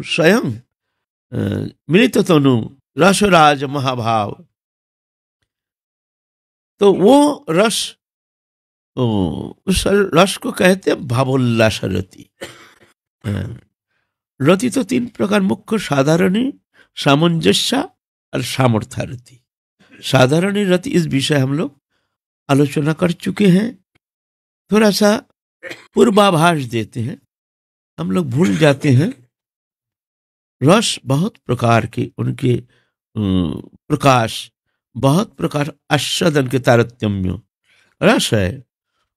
स्वयं मिलित तनु रसराज महाभाव, तो वो रस, उस रस को कहते हैं भावोल्लास रति। रति तो तीन प्रकार मुख्य, साधारणी, सामंजस्य और सामर्थ्य रति। साधारणी रति इस विषय हम लोग आलोचना कर चुके हैं। थोड़ा सा पूर्वाभास देते हैं, हम लोग भूल जाते हैं। रस बहुत प्रकार के, उनके प्रकाश बहुत प्रकार, आस्वादन के तारतम्य रस है।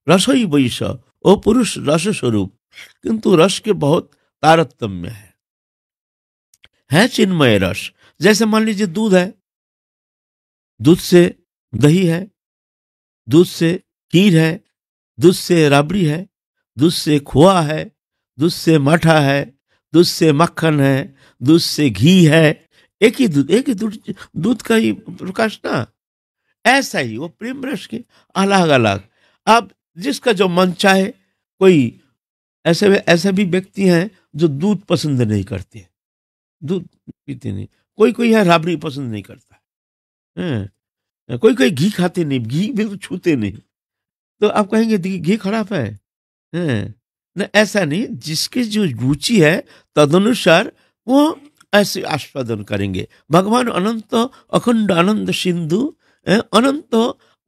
रस ही वैसा, वो पुरुष रस स्वरूप, किंतु रस के बहुत तारतम्य है चिन्मय रस। जैसे मान लीजिए दूध है, दूध से दही है, दूध से खीर है, दूध से राबड़ी है, दूध से खोआ है, दूध से माठा है, दूध से मक्खन है, दूध से घी है। एक ही दूध का ही प्रकाश ना। ऐसा ही वो प्रेम रस के अलग अलग। अब जिसका जो मन चाहे, कोई ऐसे भी व्यक्ति हैं जो दूध पसंद नहीं करते, दूध पीते नहीं। कोई है राबड़ी पसंद नहीं करता है, कोई घी खाते नहीं, घी बिल्कुल छूते नहीं। तो आप कहेंगे घी खराब है न, ऐसा नहीं। जिसकी जो रुचि है तदनुसार वो ऐसे आस्वादन करेंगे। भगवान अनंत अखंड आनंद सिंधु, अनंत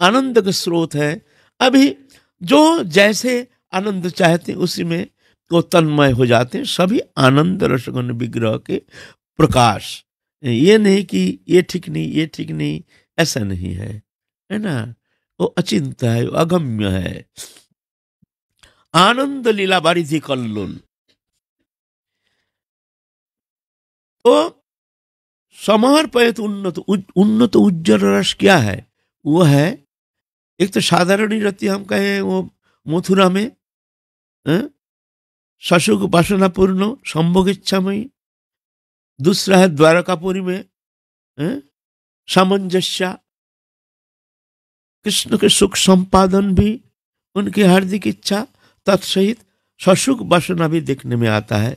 आनंद का स्रोत है। अभी जो जैसे आनंद चाहते हैं उसी में वो तन्मय हो जाते हैं। सभी आनंद रसगुण विग्रह के प्रकाश। ये नहीं कि ये ठीक नहीं, ये ठीक नहीं, ऐसा नहीं है ना। वो अचिंत्य है, वो अगम्य है। आनंद लीला बारिधि कल्लोल। तो समर्पयत उन्नत उज्जवल रस क्या है? वो है एक तो साधारण रति, हम कहें वो मथुरा में सशुक वासनापूर्ण संभोग इच्छामयी। दूसरा है द्वारकापुरी में सामंजस्य, कृष्ण के सुख संपादन भी उनकी हार्दिक इच्छा तत्सहित सशुक वासना भी देखने में आता है।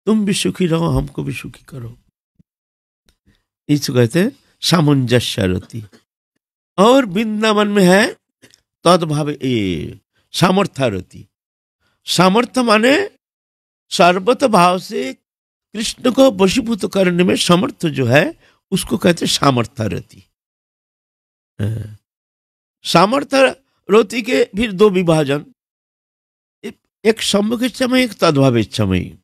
तुम भी सुखी रहो, हमको भी सुखी करो, इसको कहते हैं सामंजस्य रति। और वृंदावन में है तद्भाव सामर्थ्य रति। सामर्थ्य माने सर्वत भाव से कृष्ण को वशीभूत करने में समर्थ जो है उसको कहते हैं सामर्थ्य रति। सामर्थ्य रति के फिर दो विभाजन, एक सम्मुख इच्छामयी, एक तद्भाव इच्छामयी।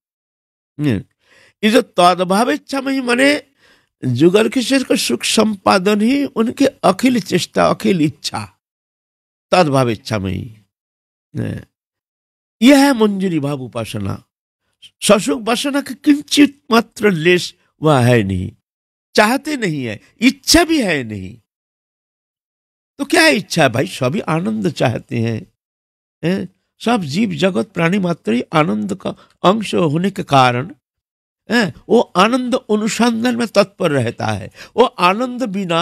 ये जो तद्भाव इच्छामयी माने जुगल किशोर का सुख संपादन ही उनके अखिल चेष्टा, अखिल इच्छा, तद्भाव इच्छामयी। यह है मंजूरी भाव उपासना। ससुख वासना के किंचित मात्र लेश वह है नहीं, चाहते नहीं है, इच्छा भी है नहीं। तो क्या इच्छा है भाई? सभी आनंद चाहते हैं। सब जीव जगत प्राणी मात्र ही आनंद का अंश होने के कारण वो आनंद अनुसंधान में तत्पर रहता है। वो आनंद बिना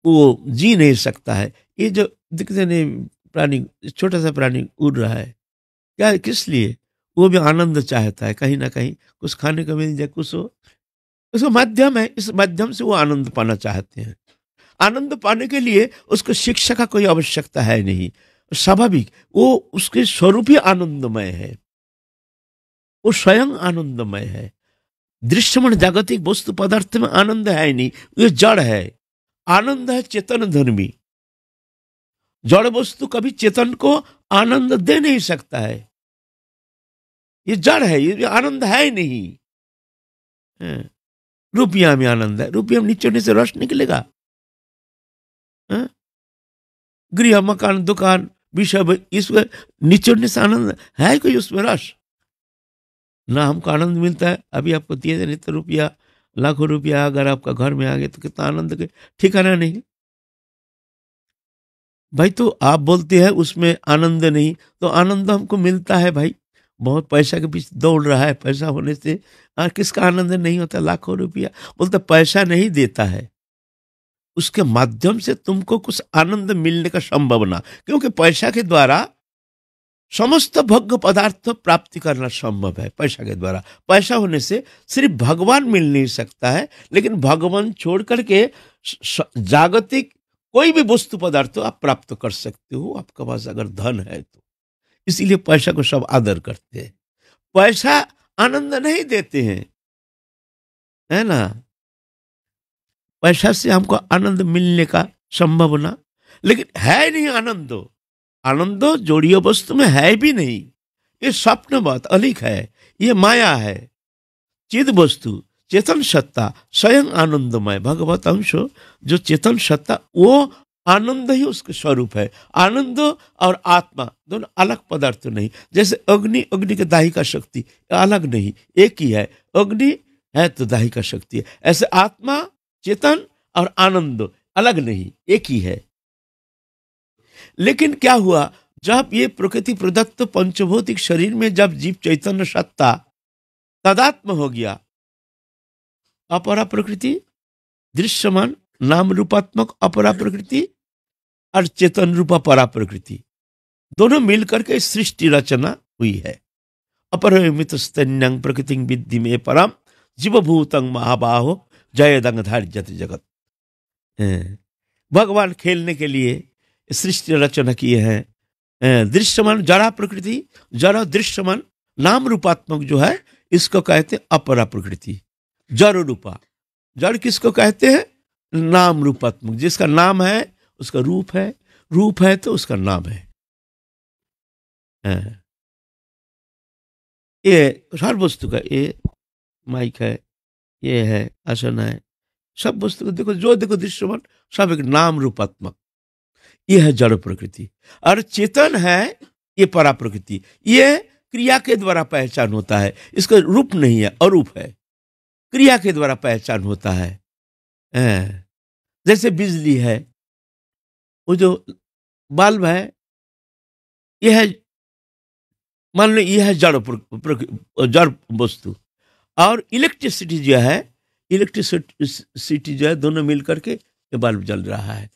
वो जी नहीं सकता है। ये जो दिखते नहीं प्राणी, छोटा सा प्राणी उड़ रहा है, क्या है, किस लिए? वो भी आनंद चाहता है, कहीं ना कहीं कुछ खाने को मिल जाए, कुछ हो, उसका माध्यम है, इस माध्यम से वो आनंद पाना चाहते हैं। आनंद पाने के लिए उसको शिक्षा का कोई आवश्यकता है नहीं, स्वाभाविक वो उसके स्वरूप ही आनंदमय है, वो स्वयं आनंदमय है। दृश्यमान जागतिक वस्तु पदार्थ में आनंद है नहीं, ये जड़ है। आनंद है चेतन धर्मी। जड़ वस्तु कभी चेतन को आनंद दे नहीं सकता है, ये जड़ है, ये आनंद है नहीं। रुपया में आनंद है, रुपया में निचोड़ने से रस निकलेगा? गृह मकान दुकान विषय, इसमें निचोड़ने से आनंद है कोई? उसमें रस ना हमको आनंद मिलता है। अभी आपको दिए जाने तो रुपया, लाखों रुपया अगर आपका घर में आ गए तो कितना आनंद के ठिकाना नहीं भाई। तो आप बोलते हैं उसमें आनंद नहीं, तो आनंद हमको मिलता है भाई। बहुत पैसा के पीछे दौड़ रहा है, पैसा होने से किसका आनंद नहीं होता? लाखों रुपया बोलते पैसा नहीं देता है, उसके माध्यम से तुमको कुछ आनंद मिलने का संभावना, क्योंकि पैसा के द्वारा समस्त भोग्य पदार्थ प्राप्ति करना संभव है पैसा के द्वारा। पैसा होने से सिर्फ भगवान मिल नहीं सकता है, लेकिन भगवान छोड़ करके जागतिक कोई भी वस्तु पदार्थ आप प्राप्त कर सकते हो, आपके पास अगर धन है तो। इसीलिए पैसा को सब आदर करते हैं। पैसा आनंद नहीं देते हैं, है ना। पैसा से हमको आनंद मिलने का संभावना, लेकिन है नहीं आनंद। आनंद जोड़ियो वस्तु में है भी नहीं, ये स्वप्न बात अलिक है, ये माया है। चिद वस्तु चेतन सत्ता स्वयं आनंदमय भगवत अंश, जो चेतन सत्ता वो आनंद ही उसका स्वरूप है। आनंद और आत्मा दोनों अलग पदार्थ नहीं। जैसे अग्नि, अग्नि के दाहिका शक्ति अलग नहीं, एक ही है। अग्नि है तो दाहिका शक्ति है। ऐसे आत्मा, चेतन और आनंद अलग नहीं, एक ही है। लेकिन क्या हुआ, जब ये प्रकृति प्रदत्त पंचभौतिक शरीर में जब जीव चैतन्य सत्ता तदात्म हो गया, अपरा प्रकृति दृश्यमान नाम रूपात्मक अपरा प्रकृति और चेतन रूपा परा प्रकृति दोनों मिलकर के सृष्टि रचना हुई है। अपरमित स्तन्यं प्रकृति विद्धि में परम जीवभूतं महाबाहो जयदंग धार्यत जगत। भगवान खेलने के लिए सृष्टि रचना किए हैं। दृश्यमान जड़ा प्रकृति, जड़ दृश्यमान नाम रूपात्मक जो है इसको कहते अपरा प्रकृति। जड़ रूपा, जड़ किसको कहते हैं? नाम रूपात्मक। जिसका नाम है उसका रूप है, रूप है तो उसका नाम है। ये हर वस्तु का, ये माइक है, ये है आसन है, सब वस्तु को देखो, जो देखो दृश्यमान सब एक नाम रूपात्मक। ये है जड़ प्रकृति। और चेतन है ये परा प्रकृति। ये क्रिया के द्वारा पहचान होता है, इसका रूप नहीं है, अरूप है, क्रिया के द्वारा पहचान होता है। जैसे बिजली है, वो जो बल्ब है ये है, मान लो ये है जड़ वस्तु। और इलेक्ट्रिसिटी जो है, इलेक्ट्रिसिटी जो है दोनों मिलकर के ये बल्ब जल रहा है,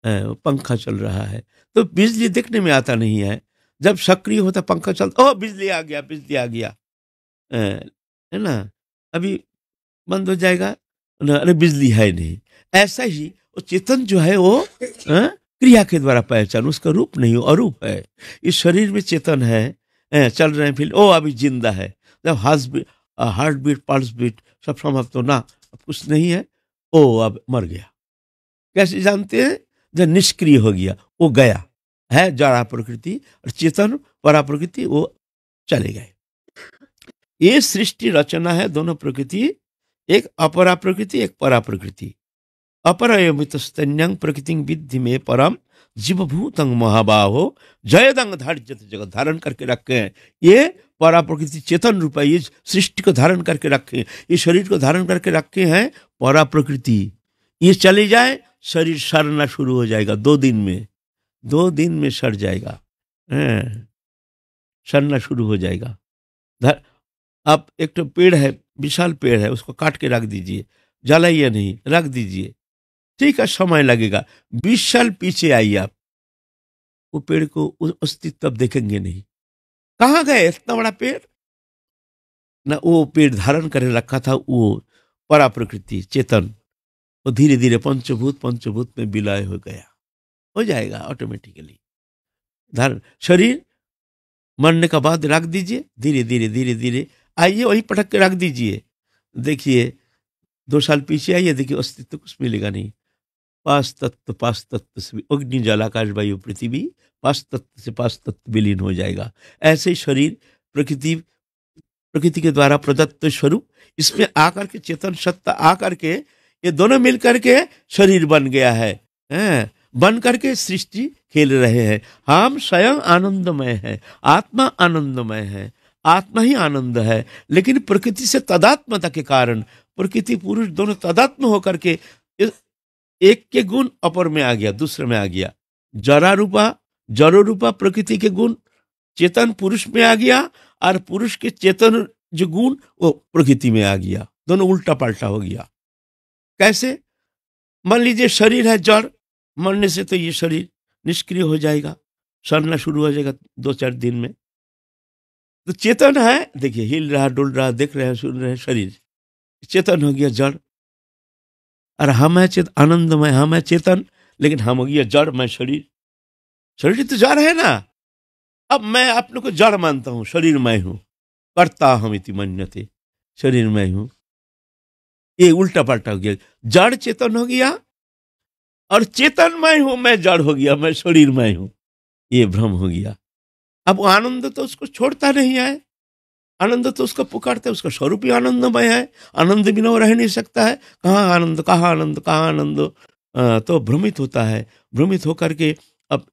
पंखा चल रहा है। तो बिजली देखने में आता नहीं है, जब सक्रिय होता पंखा चलता, ओ बिजली आ गया, बिजली आ गया, है ना। अभी बंद हो जाएगा, अरे बिजली है नहीं। ऐसा ही वो चेतन जो है वो क्रिया के द्वारा पहचान, उसका रूप नहीं, अरूप है। इस शरीर में चेतन है, चल रहे हैं फिर, ओ अभी जिंदा है। जब हार्ट बीट पल्स बीट सब समाप्त हो ना, अब कुछ नहीं है, ओ अब मर गया। कैसे जानते हैं? जब निष्क्रिय हो गया, वो गया है। जड़ा प्रकृति और चेतन परा प्रकृति वो चले गए। ये सृष्टि रचना है, दोनों प्रकृति, एक अपरा प्रकृति एक परा प्रकृति। अपरमित स्तन्यं प्रकृति विद्धि में परम जीवभूतं महाबाहो जयदंग धार्यत जगत। धारण करके रखे हैं ये परा प्रकृति, चेतन रूप है। ये सृष्टि को धारण करके रखे, ये शरीर को धारण करके रखे हैं परा प्रकृति। ये चले जाए, शरीर सड़ना शुरू हो जाएगा। 2 दिन में सड़ जाएगा, सड़ना शुरू हो जाएगा। आप एक तो पेड़ है, विशाल पेड़ है, उसको काट के रख दीजिए, जलाइए नहीं, रख दीजिए, ठीक है, समय लगेगा। 20 साल पीछे आइए आप, वो पेड़ को अस्तित्व देखेंगे नहीं। कहाँ गए इतना बड़ा पेड़? ना वो पेड़ धारण कर रखा था वो परा प्रकृति चेतन, वो धीरे धीरे पंचभूत में विलय हो गया, हो जाएगा ऑटोमेटिकली धारण। शरीर मरने का बाद रख दीजिए, धीरे धीरे आइए, वही पटक के रख दीजिए। देखिए 2 साल पीछे आइए, देखिए अस्तित्व कुछ मिलेगा नहीं। पांच तत्व से अग्नि जल आकाश वायु पृथ्वी, 5 तत्व से 5 तत्व विलीन हो जाएगा। ऐसे ही शरीर प्रकृति के द्वारा प्रदत्त स्वरूप, इसमें आकर के चेतन सत्ता आकर के ये दोनों मिलकर के शरीर बन गया है, बन करके सृष्टि खेल रहे हैं। हम स्वयं आनंदमय है, आत्मा आनंदमय है, आत्मा ही आनंद है। लेकिन प्रकृति से तदात्मता के कारण प्रकृति पुरुष दोनों तदात्म होकर के एक के गुण अपर में आ गया, दूसरे में आ गया। जड़ रूपा प्रकृति के गुण चेतन पुरुष में आ गया, और पुरुष के चेतन जो गुण वो प्रकृति में आ गया। दोनों उल्टा पलटा हो गया। कैसे? मान लीजिए शरीर है जड़, मरने से तो ये शरीर निष्क्रिय हो जाएगा, सड़ना शुरू हो जाएगा 2-4 दिन में। तो चेतन है, देखिए हिल रहा, डुल रहा, देख रहे हैं, सुन रहे हैं, शरीर चेतन हो गया, जड़। और हम है आनंदमय, हम है चेतन, लेकिन हम हो गया जड़, मैं शरीर। शरीर तो जड़ है ना। अब मैं अपने को जड़ मानता हूं, शरीर मैं हूं, कर्ता हम इति मन्यते, शरीर मैं हूं। ये उल्टा पलटा हो गया, जड़ चेतन हो गया और चेतन मैं हूं, मैं जड़ हो गया, मैं शरीर मैं हूं, ये भ्रम हो गया। अब आनंद तो उसको छोड़ता नहीं है, आनंद तो उसको पुकारता है, उसका स्वरूप ही आनंदमय है, आनंद बिना वो रह नहीं सकता है। कहाँ आनंद, कहाँ आनंद, कहाँ आनंद, तो भ्रमित होता है। भ्रमित होकर के अब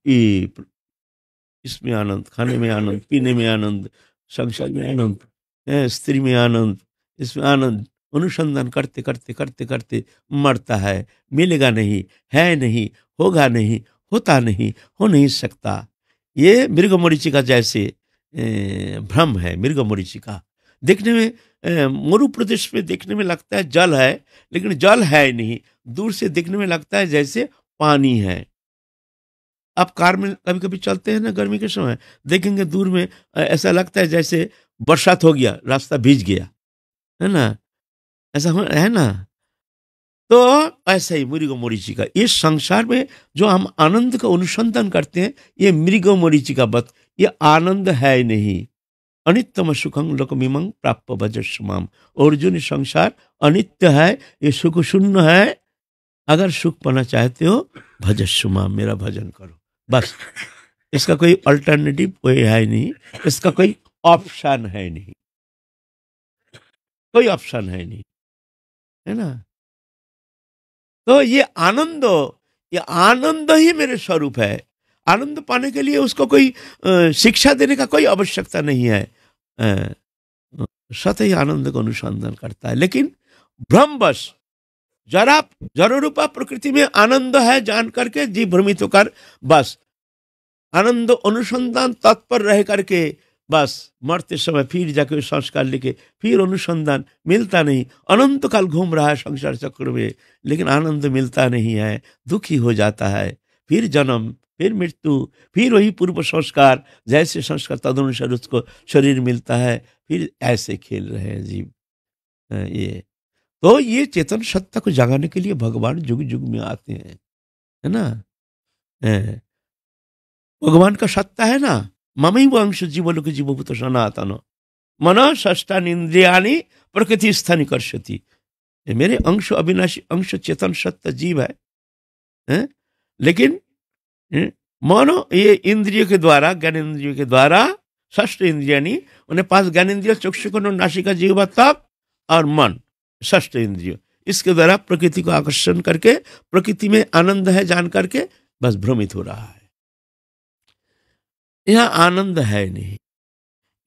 इसमें आनंद, खाने में आनंद, पीने में आनंद, संसार में आनंद, स्त्री में आनंद, इसमें आनंद, अनुसंधान करते करते करते करते मरता है, मिलेगा नहीं, है नहीं, होगा नहीं, होता नहीं, हो नहीं सकता। ये मृगमरीचिका जैसे भ्रम है। मृगमरीचिका देखने में मरु प्रदेश में देखने में लगता है जल है, लेकिन जल है नहीं, दूर से देखने में लगता है जैसे पानी है। आप कार में कभी कभी चलते हैं ना गर्मी के समय, देखेंगे दूर में ऐसा लगता है जैसे बरसात हो गया, रास्ता भीज गया, है ना, ऐसा है ना। तो ऐसा ही मृग मरीचिका, इस संसार में जो हम आनंद का अनुसंधान करते हैं, ये मृग मरीचिका बत, ये आनंद है नहीं। अनित्यम सुखं लोकमिमं प्राप्य भजस्माम। अर्जुन, संसार अनित्य है, ये सुख शून्य है। अगर सुख पाना चाहते हो, भजस्माम, मेरा भजन करो, बस। इसका कोई अल्टरनेटिव कोई है नहीं, इसका कोई ऑप्शन है नहीं, कोई ऑप्शन है नहीं, है ना। तो ये आनंद ही मेरे स्वरूप है। आनंद पाने के लिए उसको कोई शिक्षा देने का कोई आवश्यकता नहीं है। सत ही आनंद को अनुसंधान करता है। लेकिन भ्रमवश जरा जरूरूपा प्रकृति में आनंद है जान करके जीव भ्रमित होकर बस आनंद अनुसंधान तत्पर रह करके बस मरते समय फिर जाके संस्कार लेके फिर अनुसंधान मिलता नहीं। अनंत काल घूम रहा है संसार चक्र में, लेकिन आनंद मिलता नहीं है, दुखी हो जाता है। फिर जन्म, फिर मृत्यु, फिर वही पूर्व संस्कार, जैसे संस्कार तदनुसार उसको शरीर मिलता है, फिर ऐसे खेल रहे हैं जीव। ये तो ये चेतन सत्ता को जगाने के लिए भगवान जुग जुग में आते हैं, है ना। भगवान का सत्ता है ना, ममैव अंश जीवलोक जीवभूत सनातन मन षष्ठान इंद्रियाणि प्रकृति स्थानी कर्षति। मेरे अंश अविनाशी अंश चेतन सत्ता जीव है? लेकिन मानो ये इंद्रियों के द्वारा, ज्ञानेन्द्रियों के द्वारा, षष्ठ इंद्रियाणि, उन्हें 5 ज्ञानेन्द्रिय, चक्षु कर्ण नासिका जिह्वा त्वक और मन, षष्ठ इंद्रिय, इसके द्वारा प्रकृति को आकर्षण करके प्रकृति में आनंद है जान करके बस भ्रमित हो रहा है। यह आनंद है नहीं।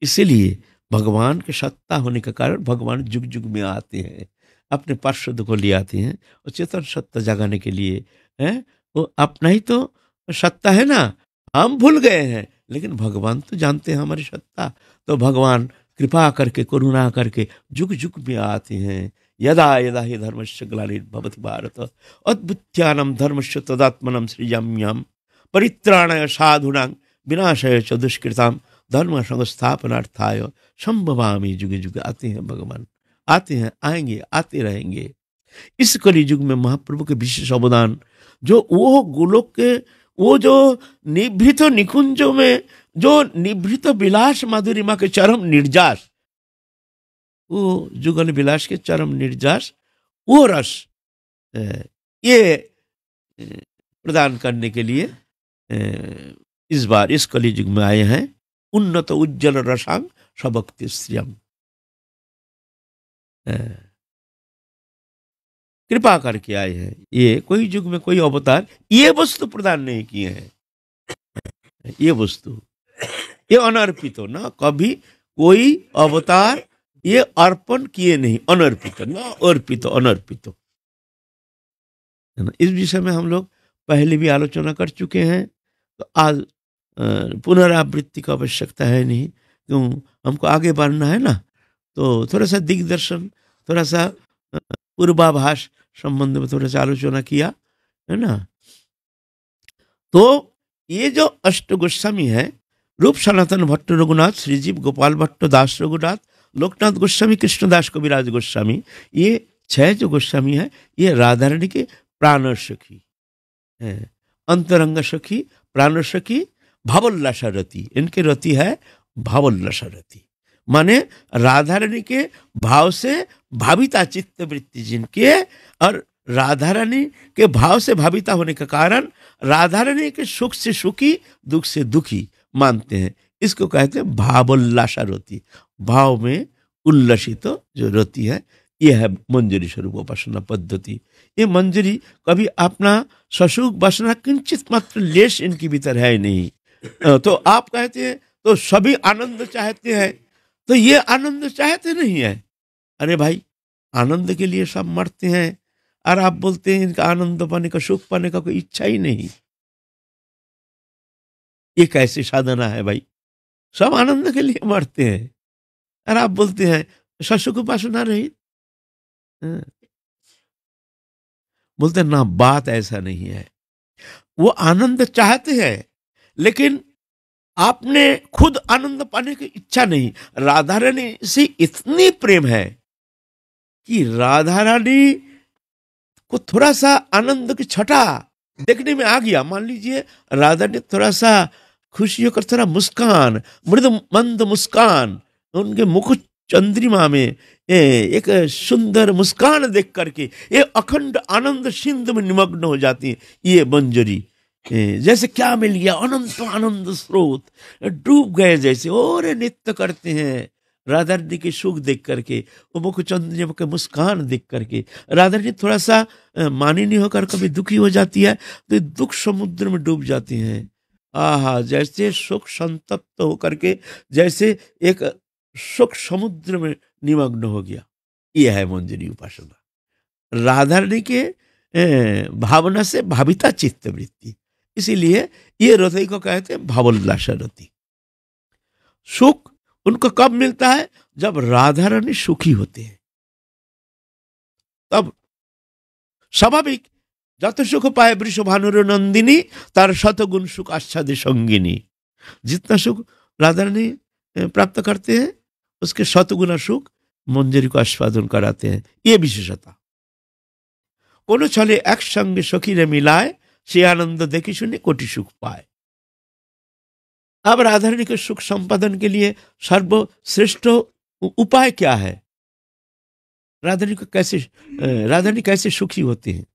इसीलिए भगवान के सत्ता होने के कारण भगवान जुग जुग में आते हैं, अपने पार्षद को ले आते हैं और चेतन सत्ता जगाने के लिए है। वो अपना ही तो सत्ता है ना, हम भूल गए हैं, लेकिन भगवान तो जानते हैं हमारी सत्ता। तो भगवान कृपा करके, करुणा करके जुग जुग में आते हैं। यदा यदा ही धर्मस्य ग्लानिर्भवति भारत अद्भुत्यानम धर्मस्य तदात्मनम सृजाम्यहम् परित्राणाय साधूनां विनाशाय च दुष्कृताम धर्म संस्थापनार्थाय संभवामि जुगे जुगे। आते हैं भगवान, आते हैं, आएंगे, आते रहेंगे। इस कली युग में महाप्रभु के विशेष अवदान, जो वो गोलोक के वो जो निभृत निकुंजों में जो निभृत विलास माधुरिमा के चरम निर्जास, वो जुगल विलास के चरम निर्जास, वो रस ये प्रदान करने के लिए इस बार इस कली युग में आए हैं। उन्नत उज्जवल रसांग सबक्ति श्रियम, कृपा करके आए हैं। ये कोई युग में कोई अवतार ये वस्तु प्रदान नहीं किए हैं। ये वस्तु ये अनर्पित हो ना, कभी कोई अवतार ये अर्पण किए नहीं, अनर्पित ना, अर्पित अनर्पित। इस विषय में हम लोग पहले भी आलोचना कर चुके हैं, तो आज पुनरावृत्ति की आवश्यकता है नहीं, क्यों, हमको आगे बढ़ना है ना। तो थोड़ा सा दिग्दर्शन, थोड़ा सा पूर्वाभास संबंध में थोड़ा सा आलोचना किया है ना। तो ये जो अष्ट गोस्वामी है, रूप सनातन भट्ट रघुनाथ, श्रीजीव गोपाल भट्ट दास रघुनाथ, लोकनाथ गोस्वामी, कृष्णदास कविराज गोस्वामी, ये 6 जो गोस्वामी है, ये राधा रानी के प्राण सखी हैं। अंतरंग सखी, प्राण सखी, भावोल्लासा रति, इनके रति है भावोल्लासा रति, माने राधा रानी के भाव से भाविता चित्त वृत्ति जिनके, और राधा रानी के भाव से भाविता होने के कारण राधा रानी के सुख से सुखी, दुख से दुखी मानते हैं। इसको कहते हैं भावोल्लासा रति, भाव में उल्लसित जो रति है, यह है मंजरी स्वरूप उपासना पद्धति। ये मंजरी कभी अपना ससुख वासना किंचित मात्र लेश इनके भीतर है नहीं। तो आप कहते हैं तो सभी आनंद चाहते हैं, तो ये आनंद चाहते नहीं है। अरे भाई, आनंद के लिए सब मरते हैं, और आप बोलते हैं इनका आनंद पाने का, सुख पाने का कोई इच्छा ही नहीं। ये कैसी साधना है भाई? सब आनंद के लिए मरते हैं, और आप बोलते हैं ससुख उपासना रही। बोलते ना, बात ऐसा नहीं है। वो आनंद चाहते हैं, लेकिन आपने खुद आनंद पाने की इच्छा नहीं। राधा रानी से इतनी प्रेम है कि राधा रानी को थोड़ा सा आनंद की छटा देखने में आ गया। मान लीजिए राधा ने थोड़ा सा खुशी होकर थोड़ा मुस्कान, मृदु मंद मुस्कान, उनके मुख चंद्रिमा में एक सुंदर मुस्कान देख करके ये अखंड आनंद सिंधु में निमग्न हो जाती है। ये मंजरी जैसे क्या मिल गया, अनंत आनंद स्रोत, डूब गए जैसे, और नृत्य करते हैं राधा रानी के सुख देख करके, वो मुख चंद्रिमा के मुस्कान देख करके। राधा रानी थोड़ा सा मानिनी होकर कभी दुखी हो जाती है, तो दुख समुद्र में डूब जाती हैं। आहा, जैसे सुख संतप्त होकर के जैसे एक सुख समुद्र में निमग्न हो गया। यह है मंजरी उपासना, राधा रानी के भावना से भाविता चित्त वृत्ति। इसीलिए ये रति को कहते हैं भावोल्लास रति। सुख उनको कब मिलता है? जब राधा रानी सुखी होते हैं, तब स्वाभाविक যত সুখ পায় বৃষভানুর নন্দিনী তার শতগুণ सुख आच्छादे संगिनी। जितना सुख राधा रानी प्राप्त करते हैं, उसके शतगुना सुख मंजरी को आस्वादन कराते हैं। ये विशेषता। कोनो छले एक संगे सखीरे मिलाए, से आनंद देखी सुनी कोटि सुख पाए। अब राधा रानी के सुख संपादन के लिए सर्वश्रेष्ठ उपाय क्या है? राधा रानी कैसे सुखी होते हैं?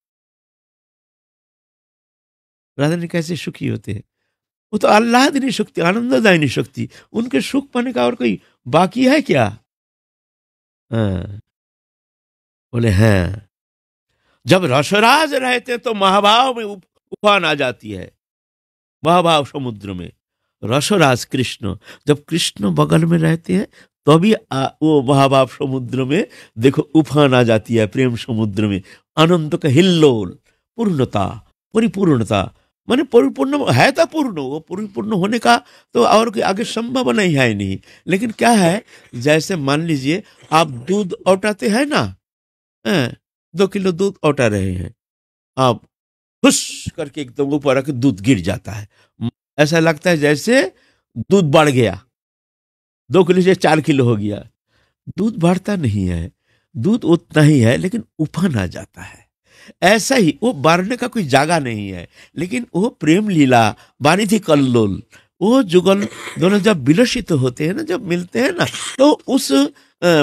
राधा रानी कैसे सुखी होते हैं? वो तो आह्लादिनी शक्ति, आनंददायिनी शक्ति, उनके सुख पाने का और कोई बाकी है क्या? बोले हैं, जब रसराज रहते तो महाभाव में उफान आ जाती है। महाभाव समुद्र में रसराज कृष्ण, जब कृष्ण बगल में रहते हैं तभी वो महाभाव समुद्र में देखो उफान आ जाती है। प्रेम समुद्र में अनंत का हिल्लोल, पूर्णता, परिपूर्णता, माने परिपूर्ण है तो पूर्ण, वो परिपूर्ण होने का तो और कोई आगे संभव नहीं है नहीं। लेकिन क्या है, जैसे मान लीजिए आप दूध औटाते हैं ना, 2 किलो दूध औटा रहे हैं, आप हुश करके एकदम ऊपर रख दूध गिर जाता है, ऐसा लगता है जैसे दूध बढ़ गया, 2 किलो से 4 किलो हो गया। दूध बढ़ता नहीं है, दूध उतना ही है, लेकिन उफान आ जाता है। ऐसा ही वो बढ़ने का कोई जगह नहीं है, लेकिन वो प्रेम लीला बानी थी कल्लोल, वो जुगल दोनों जब विलसित होते हैं ना, जब मिलते हैं ना, तो उस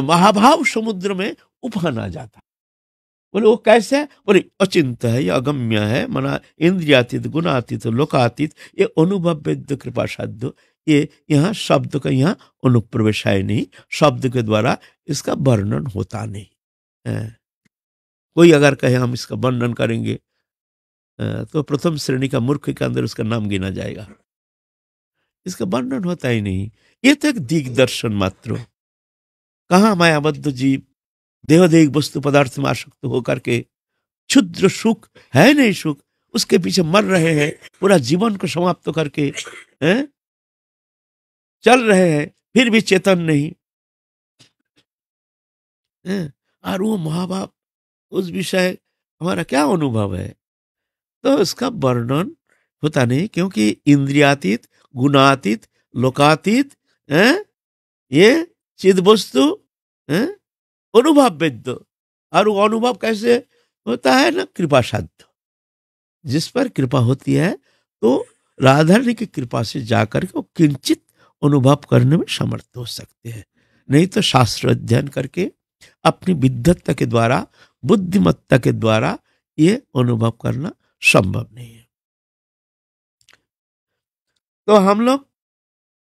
महाभाव समुद्र में उफान आ जाता। बोले वो कैसे है? बोले अचिंत है, ये अगम्य है, मना इंद्रियातीत, गुणातीत, लोकातीत, ये अनुभव वेद्य कृपा साध्य। ये यहाँ शब्द का यहाँ अनुप्रवेश है नहीं, शब्द के द्वारा इसका वर्णन होता नहीं। कोई अगर कहे हम इसका वर्णन करेंगे तो प्रथम श्रेणी का मूर्ख के अंदर उसका नाम गिना जाएगा। इसका वर्णन होता ही नहीं, ये तो एक दिग्दर्शन मात्र। कहाँ मायाबद्ध जीव देवदेह वस्तु पदार्थ में आसक्त होकर के क्षुद्र सुख है नहीं, सुख उसके पीछे मर रहे हैं, पूरा जीवन को समाप्त करके चल रहे हैं, फिर भी चेतन नहीं। और वो महाभाव, उस विषय हमारा क्या अनुभव है? तो इसका वर्णन होता नहीं, क्योंकि इंद्रियातीत, गुणातीत, लोकातीत, हैं, ये चिद वस्तु, हैं, अनुभव वेद्य। और वो अनुभव कैसे होता है ना, कृपा साध्य। जिस पर कृपा होती है तो राधारणी की कृपा से जाकर के वो किंचित अनुभव करने में समर्थ हो सकते हैं। नहीं तो शास्त्र अध्ययन करके अपनी विद्वत्ता के द्वारा, बुद्धिमत्ता के द्वारा ये अनुभव करना संभव नहीं है। तो हम लोग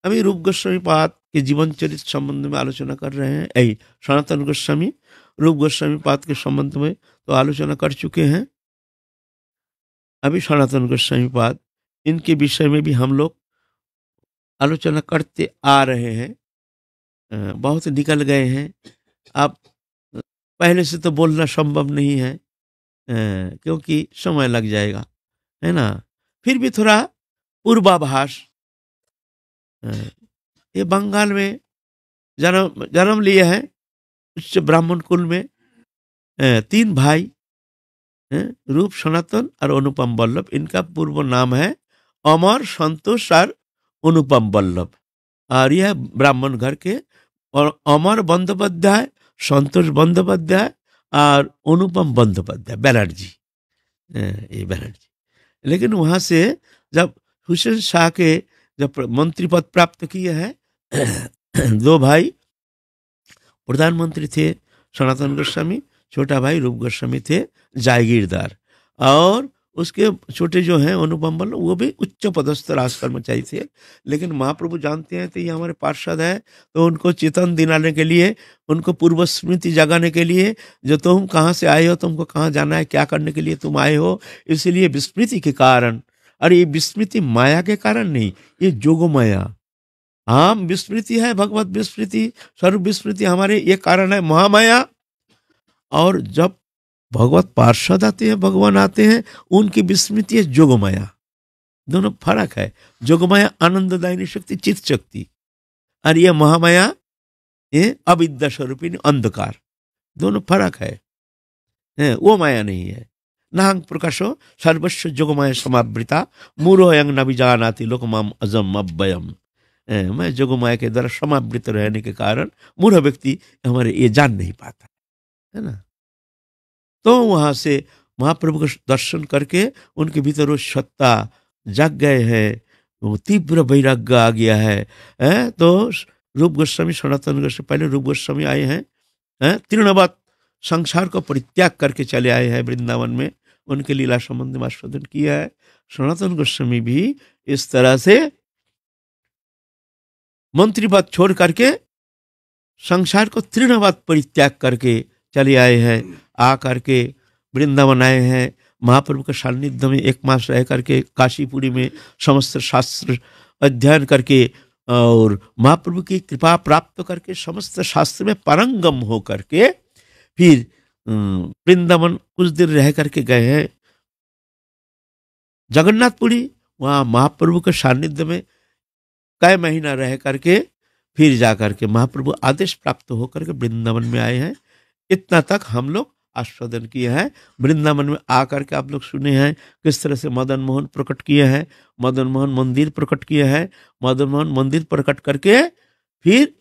अभी रूप गोस्वामी पाद के जीवन चरित्र संबंध में आलोचना कर रहे हैं। यही सनातन गोस्वामी रूप गोस्वामी पाद के संबंध में तो आलोचना कर चुके हैं। अभी सनातन गोस्वामी पाद, इनके विषय में भी हम लोग आलोचना करते आ रहे हैं। बहुत निकल गए हैं। अब पहले से तो बोलना संभव नहीं है, क्योंकि समय लग जाएगा, है ना। फिर भी थोड़ा पूर्वाभास। ये बंगाल में जन्म लिए हैं, उच्च ब्राह्मण कुल में। 3 भाई, रूप, सनातन और अनुपम वल्लभ। इनका पूर्व नाम है अमर, संतोष और अनुपम वल्लभ। और यह ब्राह्मण घर के, और अमर बंदोपाध्याय, संतोष बंदोपाध्याय और अनुपम बंदोपाध्याय बनर्जी, ये बनर्जी। लेकिन वहां से जब हुसैन शाह के जब मंत्री पद प्राप्त किए हैं, 2 भाई प्रधानमंत्री थे, सनातन गोस्वामी, छोटा भाई रूप गोस्वामी थे जागीरदार, और उसके छोटे जो हैं अनुपम वल्लभ, वो भी उच्च पदस्थ राजकर्मचारी थे। लेकिन महाप्रभु जानते हैं तो ये हमारे पार्षद है, तो उनको चेतन दिलाने के लिए, उनको पूर्व स्मृति जगाने के लिए, जो तुम कहाँ से आए हो, तुमको कहाँ जाना है, क्या करने के लिए तुम आए हो, इसलिए विस्मृति के कारण। और ये विस्मृति माया के कारण नहीं, ये जोग माया। हम विस्मृति है, भगवत विस्मृति, स्वरूप विस्मृति हमारे ये कारण है महामाया। और जब भगवत पार्षद आते हैं, भगवान आते हैं, उनकी विस्मृति है जोगमाया। दोनों फर्क है। जोगमाया आनंददायिनी शक्ति, चित्त शक्ति, और ये महामाया, ये अविद्या स्वरूपिणी अंधकार। दोनों फर्क है, वो माया नहीं है। नाहं प्रकाशो सर्वस्व जोगमाया समावृता मूढ़ो यं न विजानाति लोकमाम अजम अव्ययम। मैं जोगमाया के द्वारा समावृत रहने के कारण मूढ़ व्यक्ति हमारे ये जान नहीं पाता, है ना। तो वहां से महाप्रभु का दर्शन करके उनके भीतर वो सत्ता जाग गए हैं, वो तीव्र वैराग्य आ गया है। तो रूप गोस्वामी, सनातन गोस्वामी, पहले रूप गोस्वामी आए हैं, तीर्णवत संसार को परित्याग करके चले आए हैं वृंदावन में, उनके लीला संबंध में आस्वादन किया है। सनातन गोस्वामी भी इस तरह से मंत्री पद छोड़ करके संसार को तृणवत परित्याग करके चले आए हैं। आ करके वृंदावन आए हैं, महाप्रभु के सान्निध्य में 1 मास रह करके काशीपुरी में समस्त शास्त्र अध्ययन करके, और महाप्रभु की कृपा प्राप्त करके समस्त शास्त्र में पारंगम हो करके फिर वृंदावन कुछ दिन रह करके गए हैं जगन्नाथपुरी। वहाँ महाप्रभु के सान्निध्य में कई महीना रह करके फिर जा करके महाप्रभु आदेश प्राप्त होकर के वृंदावन में आए हैं। इतना तक हम लोग आस्वादन किए हैं। वृंदावन में आकर के आप लोग सुने हैं किस तरह से मदन मोहन प्रकट किए हैं, मदन मोहन मंदिर प्रकट किए हैं। मदन मोहन मंदिर प्रकट करके फिर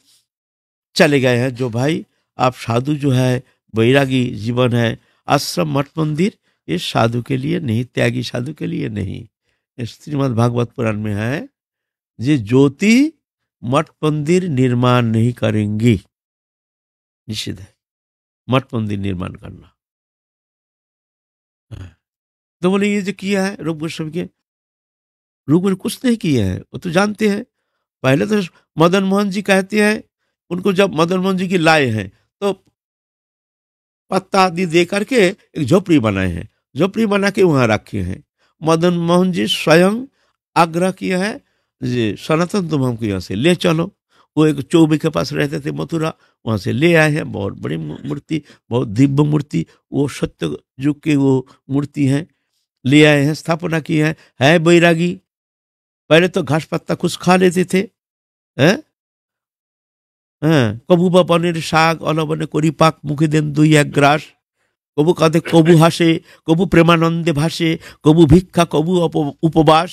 चले गए हैं। जो भाई आप साधु जो है, वैरागी जीवन है, आश्रम मठ मंदिर ये साधु के लिए नहीं, त्यागी साधु के लिए नहीं। श्रीमद् भागवत पुराण में है, ये ज्योति मठ मंदिर निर्माण नहीं करेंगी, निषिद्ध है मठ मंदिर निर्माण करना। तो बोले ये जो किया है रूप गोस्वामी के, रूप ने कुछ नहीं किया है, वो तो जानते हैं। पहले तो मदन मोहन जी कहते हैं, उनको जब मदन मोहन जी की लाए हैं तो पत्ता आदि दे करके एक झोपड़ी बनाए हैं, झोपड़ी बना के वहां रखे हैं। मदन मोहन जी स्वयं आग्रह किया है, जी सनातन तुम हमको यहाँ से ले चलो। वो एक चौबे के पास रहते थे मथुरा, वहां से ले आए हैं। बहुत बड़ी मूर्ति, बहुत दिव्य मूर्ति, वो सत्य युग की वो मूर्ति है, ले आए हैं, स्थापना की है बैरागी। पहले तो घास पत्ता कुछ खा लेते थे, कबूबा पनीर शाक अलबने कोरी पाक मुखे देन 2-1 ग्रास, কবু কাঁদে, কবু হাসে, কবু প্রেমানন্দে ভাসে, কবু ভিক্ষা, কবু উপবাস।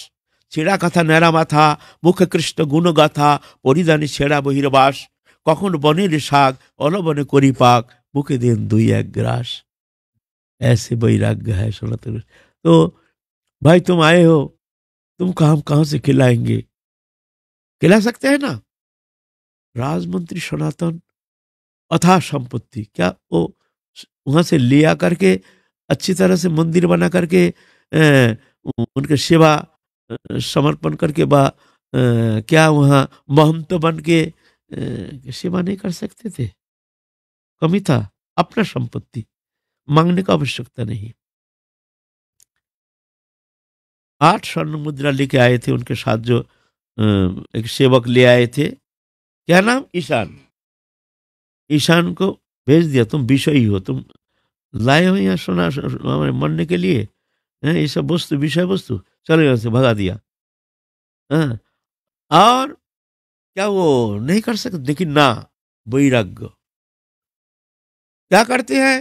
ছেঁড়া কাঁথা ন্যাড়া মাথা, মুখে কৃষ্ণ গুণগাথা, পরিধানে ছেঁড়া বহির্বাস। কখন বনের শাক, অলবনে করি পাক, मुखे देन दुई एक ग्रास। ऐसे वैराग्य है सनातन। तो भाई तुम आए हो, तुमको हम कहां से खिलाएंगे? खिला सकते हैं ना? राजमंत्री सनातन अथाह संपत्ति, क्या वो वहां से ले आकर के अच्छी तरह से मंदिर बना करके उनके सेवा समर्पण करके क्या वहां महंत बन के सेवा नहीं कर सकते थे? कमी था? अपना संपत्ति, मांगने का आवश्यकता नहीं। 8 स्वर्ण मुद्रा लेके आए थे उनके साथ, जो एक सेवक ले आए थे। क्या नाम? ईशान। ईशान को भेज दिया, तुम विषयी हो, तुम लाए हो यहाँ सोना मरने के लिए, ये सब वस्तु, विषय वस्तु, चलो यहाँ से, भगा दिया। और क्या वो नहीं कर सकते? लेकिन ना, वैराग्य। क्या करते हैं?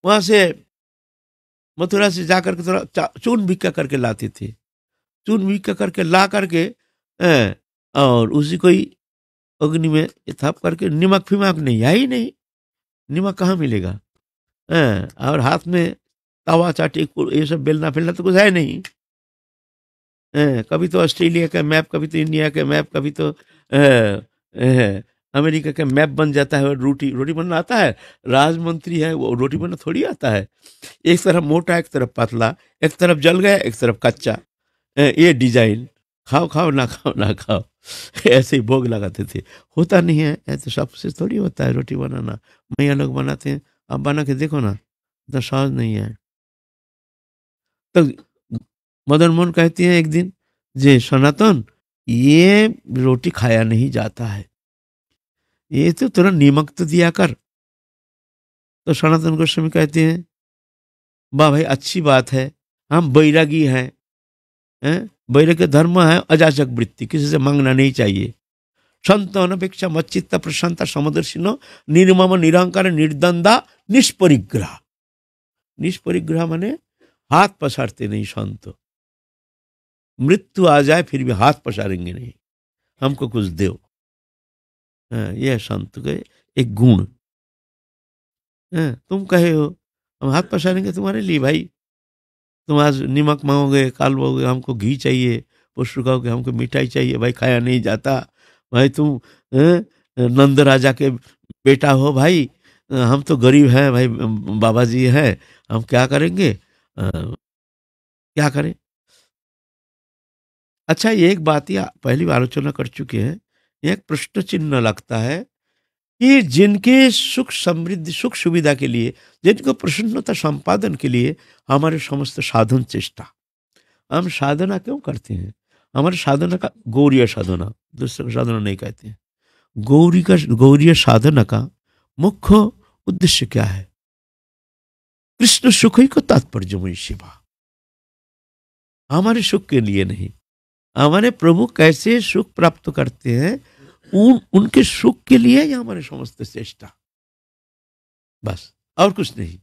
वहां से मथुरा से जाकर के थोड़ा चून भिक्का करके लाते थे। चून भिक्का करके ला करके और उसी को ही अग्नि में थाप करके, नमक फिमक नहीं, है ही नहीं, नमक कहाँ मिलेगा? और हाथ में तवा चाटी, ये सब बेलना फैलना तो कुछ है नहीं। कभी तो ऑस्ट्रेलिया का मैप, कभी तो इंडिया का मैप, कभी तो अमेरिका का मैप बन जाता है। और रोटी बनना आता है? राजमंत्री है वो, रोटी बनना थोड़ी आता है। एक तरफ मोटा, एक तरफ पतला, एक तरफ जल गया, एक तरफ कच्चा, ये डिजाइन, खाओ खाओ ना खाओ ना खाओ, ऐसे ही भोग लगाते थे। होता नहीं है, ऐसे सबसे थोड़ी होता है रोटी बनाना। मैया लोग बनाते हैं, आप बना के देखो ना, इतना सहज नहीं है। तो मदन मोहन कहती हैं एक दिन, जे सनातन, ये रोटी खाया नहीं जाता है, ये तो थोड़ा नीमक तो दिया कर। तो सनातन गोस्वामी कहते हैं, वाह भाई, अच्छी बात है, हम बैरागी हैं, वैराग्य धर्म है अजाचक वृत्ति, किसी से मांगना नहीं चाहिए। संत अनपेक्षा मच्चित्त प्रशांता समदर्शिनो निर्मम निरंकार निर्दंदा निष्परिग्रह। निष्परिग्रह माने हाथ पसारते नहीं संत। मृत्यु आ जाए फिर भी हाथ पसारेंगे नहीं, हमको कुछ दो। यह संत के एक गुण। तुम कहे हो हम हाथ पसारेंगे तुम्हारे लिए, भाई तुम आज नमक मांगोगे, काल बोगे हमको घी चाहिए, पुष्ट कहोगे हमको मिठाई चाहिए, भाई खाया नहीं जाता। भाई तुम नंद राजा के बेटा हो, भाई हम तो गरीब हैं, भाई बाबा जी है, हम क्या करेंगे? क्या करें? अच्छा, ये एक बात ही पहली बार आलोचना कर चुके हैं, एक प्रश्न चिन्ह लगता है कि जिनके सुख समृद्धि, सुख सुविधा के लिए, जिनको प्रसन्नता संपादन के लिए हमारे समस्त साधन चेष्टा, हम साधना क्यों करते हैं? हमारे साधना का गौरीय साधना, दूसरे का साधना नहीं कहते हैं। गौरीय साधना का मुख्य उद्देश्य क्या है? कृष्ण सुख ही को तात्पर्य सेवा, हमारे सुख के लिए नहीं। हमारे प्रभु कैसे सुख प्राप्त करते हैं, उनके सुख के लिए ही हमारे समस्त चेष्टा, बस, और कुछ नहीं।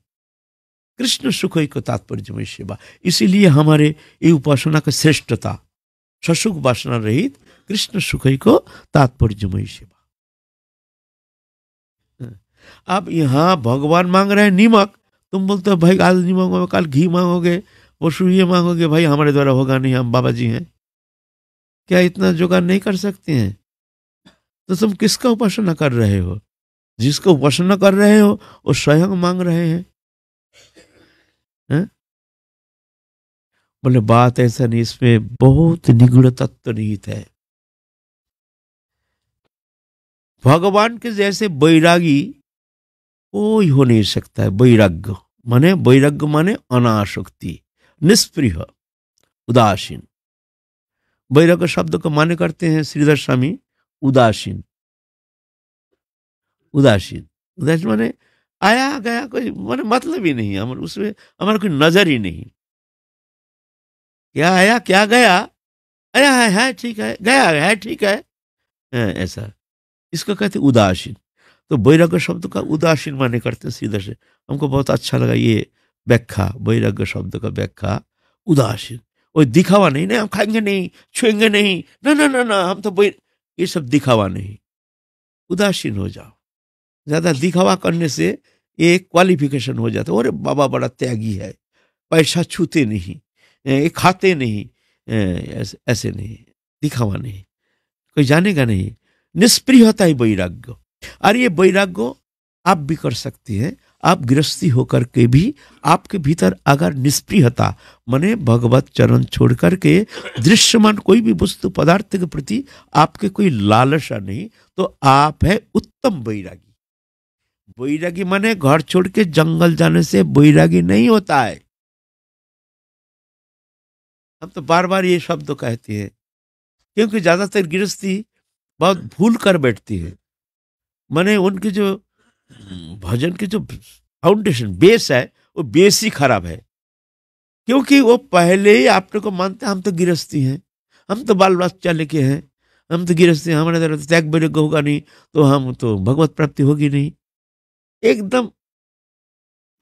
कृष्ण सुख ही को तात्पर्य सेवा, इसीलिए हमारे ये उपासना का श्रेष्ठता, ससुख वासना रहित कृष्ण सुख ही को तात्पर्य सेवा। अब यहाँ भगवान मांग रहे हैं नीमक, तुम बोलते हो भाई आज नहीं मांगोगे, कल घी मांगोगे, परसों ये मांगोगे, भाई हमारे द्वारा होगा नहीं, हम बाबा जी हैं, क्या इतना जुगाड़ नहीं कर सकते हैं? तो तुम किसका उपासना कर रहे हो? जिसको उपासना कर रहे हो वो स्वयं मांग रहे हैं। बोले बात ऐसा नहीं, इसमें बहुत निगूढ़ तत्व निहित है। भगवान के जैसे वैरागी कोई हो नहीं सकता है। वैराग्य माने अनासक्ति, निष्प्रिय, उदासीन। वैराग्य शब्द को माने करते हैं श्रीधर स्वामी उदासीन। उदासीन माने आया गया, कोई माने मतलब ही नहीं, हमारे उसमें हमारा कोई नजर ही नहीं। क्या आया क्या गया, आया है ठीक है, गया है ठीक है, ऐसा, इसको कहते उदासीन। तो वैराग्य शब्द का उदासीन माने करते हैं सीधे से। हमको बहुत अच्छा लगा ये व्याख्या, वैराग्य शब्द का व्याख्या उदासीन। वो दिखावा नहीं, नहीं हम खाएंगे नहीं, छुएंगे नहीं, ना ना ना ना, हम तो ये सब दिखावा नहीं। उदासीन हो जाओ। ज्यादा दिखावा करने से एक क्वालिफिकेशन हो जाता है, अरे बाबा बड़ा त्यागी है, पैसा छूते नहीं, ये खाते नहीं, ऐसे नहीं, दिखावा नहीं, कोई जानेगा नहीं। निष्प्रियता ही वैराग्य। और ये वैराग्य आप भी कर सकती हैं। आप गृहस्थी होकर के भी आपके भीतर अगर निष्प्रियता माने भगवत चरण छोड़ करके दृश्यमान कोई भी वस्तु पदार्थ के प्रति आपके कोई लालसा नहीं, तो आप है उत्तम वैरागी। वैरागी माने घर छोड़ के जंगल जाने से वैरागी नहीं होता है। हम तो बार बार ये शब्द कहते हैं, क्योंकि ज्यादातर गृहस्थी बहुत भूल कर बैठती है। माने उनके जो भजन के जो फाउंडेशन बेस है, वो बेस ही खराब है। क्योंकि वो पहले ही आपने को मानते हैं हम तो गृहस्थी हैं, हम तो बाल बच्चा लेके हैं, हम तो गृहस्थी हैं, हमारे तरफ त्याग वैराग्य होगा नहीं तो हम तो भगवत प्राप्ति होगी नहीं। एकदम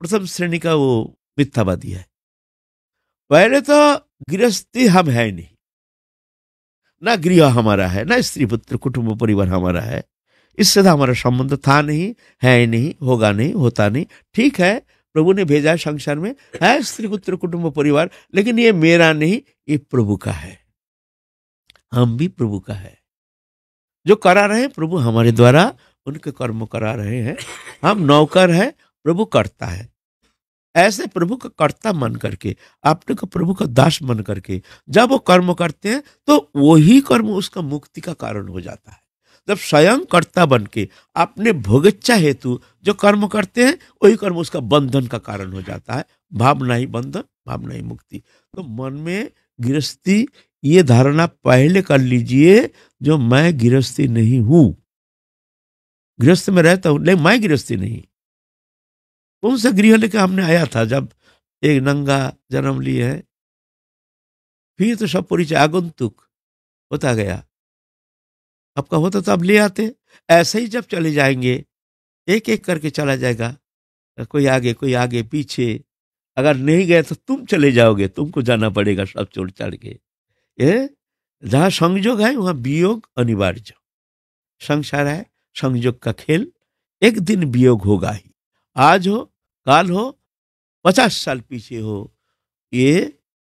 प्रथम श्रेणी का वो मिथ्यावादी है। पहले तो गृहस्थी हम है नहीं, ना गृह हमारा है, ना स्त्री पुत्र कुटुंब परिवार हमारा है, इससे तो हमारा संबंध था नहीं, है नहीं, होगा नहीं, होता नहीं। ठीक है, प्रभु ने भेजा है संसार में, है स्त्री पुत्र कुटुंब परिवार, लेकिन ये मेरा नहीं, ये प्रभु का है। हम भी प्रभु का है। जो करा रहे हैं प्रभु हमारे द्वारा, उनके कर्म करा रहे हैं। हम नौकर है, प्रभु करता है। ऐसे प्रभु का कर्ता मन करके, आपने को प्रभु का दास मन करके जब वो कर्म करते हैं तो वही कर्म उसका मुक्ति का कारण हो जाता है। जब स्वयं कर्ता बन के अपने भोगेच्छा हेतु जो कर्म करते हैं, वही कर्म उसका बंधन का कारण हो जाता है। भावना ही बंधन, भावना ही मुक्ति। तो मन में गृहस्थी ये धारणा पहले कर लीजिए, जो मैं गृहस्थी नहीं हूं। गृहस्थ में रहता हूं लेकिन मैं गृहस्थी नहीं। कौन सा गृह लेके हमने आया था जब एक नंगा जन्म लिए है, फिर तो सब परिचय आगंतुक होता गया। आपका होता तो आप ले आते। ऐसे ही जब चले जाएंगे, एक एक करके चला जाएगा, कोई आगे पीछे। अगर नहीं गए तो तुम चले जाओगे, तुमको जाना पड़ेगा सब छोड़ छाड़ के। ये जहां संयोग है वहां वियोग अनिवार्य। संसार है संयोग का खेल, एक दिन वियोग होगा ही। आज हो, काल हो, 50 साल पीछे हो, ये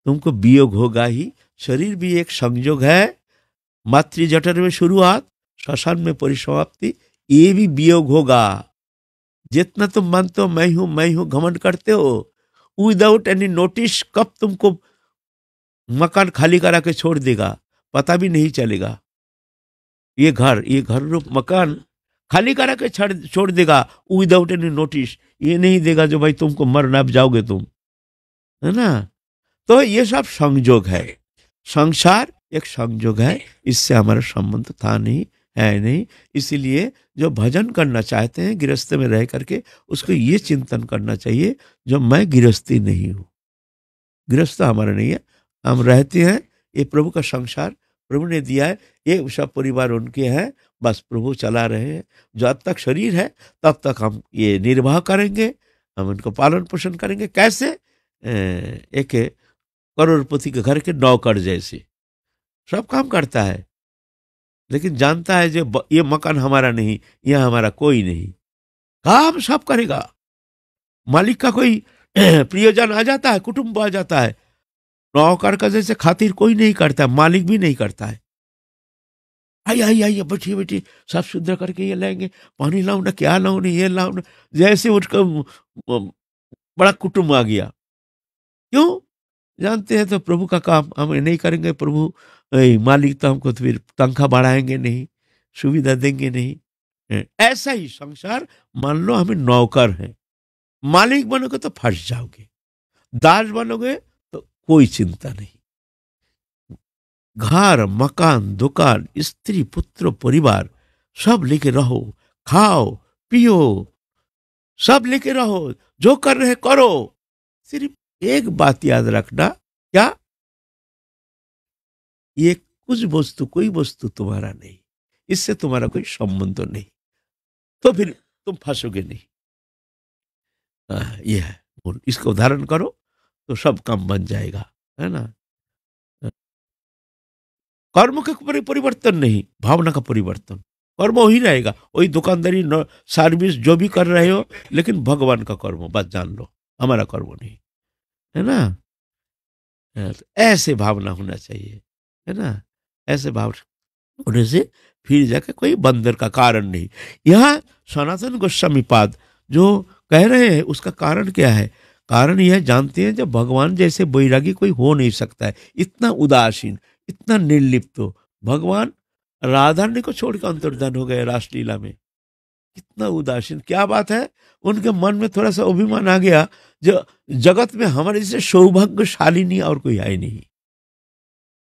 तुमको वियोग होगा ही। शरीर भी एक संयोग है। मातृ जठर में शुरुआत, श्मशान में परिसमाप्ति, ये भी वियोग होगा। जितना तुम मानते हो मैं हूं घमंड करते हो, विदाउट एनी नोटिस कब तुमको मकान खाली करा के छोड़ देगा पता भी नहीं चलेगा। ये घर रूप मकान खाली करा के छोड़ देगा विदाउट एनी नोटिस। ये नहीं देगा जो भाई तुमको मरना, अब जाओगे तुम, है ना। तो ये सब संयोग है। संसार एक संयोग है, इससे हमारा संबंध था नहीं, है नहीं। इसीलिए जो भजन करना चाहते हैं गृहस्थ में रह करके, उसको ये चिंतन करना चाहिए जो मैं गृहस्थी नहीं हूं। गृहस्थ हमारा नहीं है, हम रहते हैं, ये प्रभु का संसार प्रभु ने दिया है, ये सब परिवार उनके हैं, बस प्रभु चला रहे हैं। जब तक शरीर है तब तक हम ये निर्वाह करेंगे, हम इनको पालन पोषण करेंगे। कैसे? एक करोड़पति के घर के नौकर जैसे सब काम करता है, लेकिन जानता है जो ये मकान हमारा नहीं, यह हमारा कोई नहीं, काम सब करेगा। मालिक का कोई प्रियजन आ जाता है, कुटुंब आ जाता है, नौकर का जैसे खातिर कोई नहीं करता, मालिक भी नहीं करता है। आइए बैठिए बैठिए, साफ सुथरा करके ये लाएंगे, पानी लाऊं ना, क्या लाऊं ना, ये लाऊं ना, जैसे उसका बड़ा कुटुंब आ गया। क्यों? जानते हैं तो प्रभु का काम हम नहीं करेंगे, प्रभु मालिक तो हमको तो फिर तनख्वाह बढ़ाएंगे नहीं, सुविधा देंगे नहीं। ऐसा ही संसार, मान लो हमें नौकर हैं, मालिक बनोगे तो फंस जाओगे, दास बनोगे तो कोई चिंता नहीं। घर मकान दुकान स्त्री पुत्र परिवार सब लेके रहो, खाओ पियो, सब लेके रहो, जो कर रहे करो। सिर्फ एक बात याद रखना, क्या? ये कुछ वस्तु, कोई वस्तु तुम्हारा नहीं, इससे तुम्हारा कोई संबंध नहीं। तो फिर तुम फंसोगे नहीं। ये है मूल, इसको धारण करो तो सब काम बन जाएगा, है ना। कर्म का परिवर्तन नहीं, भावना का परिवर्तन। कर्म वही रहेगा, वही दुकानदारी सर्विस जो भी कर रहे हो, लेकिन भगवान का कर्म बस जान लो, हमारा कर्म नहीं, है ना। तो ऐसे भावना होना चाहिए, है ना। ऐसे भाव होने से फिर जाकर कोई बंदर का कारण नहीं। यह सनातन गोस्वामी पाद जो कह रहे हैं उसका कारण क्या है? कारण यह जानते हैं जब भगवान जैसे बैरागी कोई हो नहीं सकता है, इतना उदासीन, इतना निर्लिप्त। भगवान राधा रानी को छोड़कर अंतर्धान हो गए रासलीला में, कितना उदासीन, क्या बात है। उनके मन में थोड़ा सा अभिमान आ गया, जो जगत में हमारे जैसे सौभाग्यशालिनी और कोई है नहीं।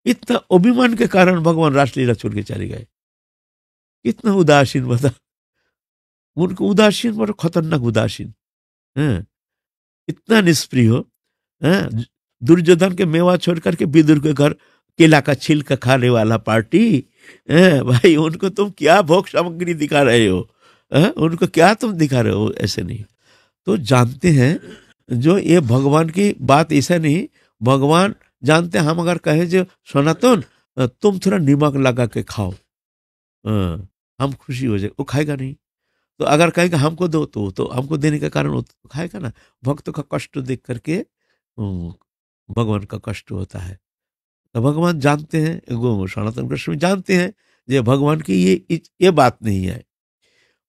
इतना अभिमान के कारण भगवान रासलीला छोड़ के चले गए। कितना उदासीन बता, उनको उदासीन और खतरनाक उदासीन है, इतना निष्प्रिय हो। हैं? दुर्योधन के मेवा छोड़ करके विदुर के घर केला का छिलका खाने वाला पार्टी, हैं? भाई उनको तुम क्या भोग सामग्री दिखा रहे हो? हैं? उनको क्या तुम दिखा रहे हो? ऐसे नहीं। तो जानते हैं जो ये भगवान की बात ऐसा नहीं, भगवान जानते हैं हम अगर कहें जो सनातन तुम थोड़ा नमक लगा के खाओ, हम खुशी हो जाए, वो खाएगा नहीं। तो अगर कहेगा हमको दो, तो हमको देने का कारण वो तो खाएगा ना। भक्तों का कष्ट देख करके भगवान का कष्ट होता है। तो भगवान जानते हैं, वो सनातन कृष्ण जानते हैं ये भगवान की ये बात नहीं है।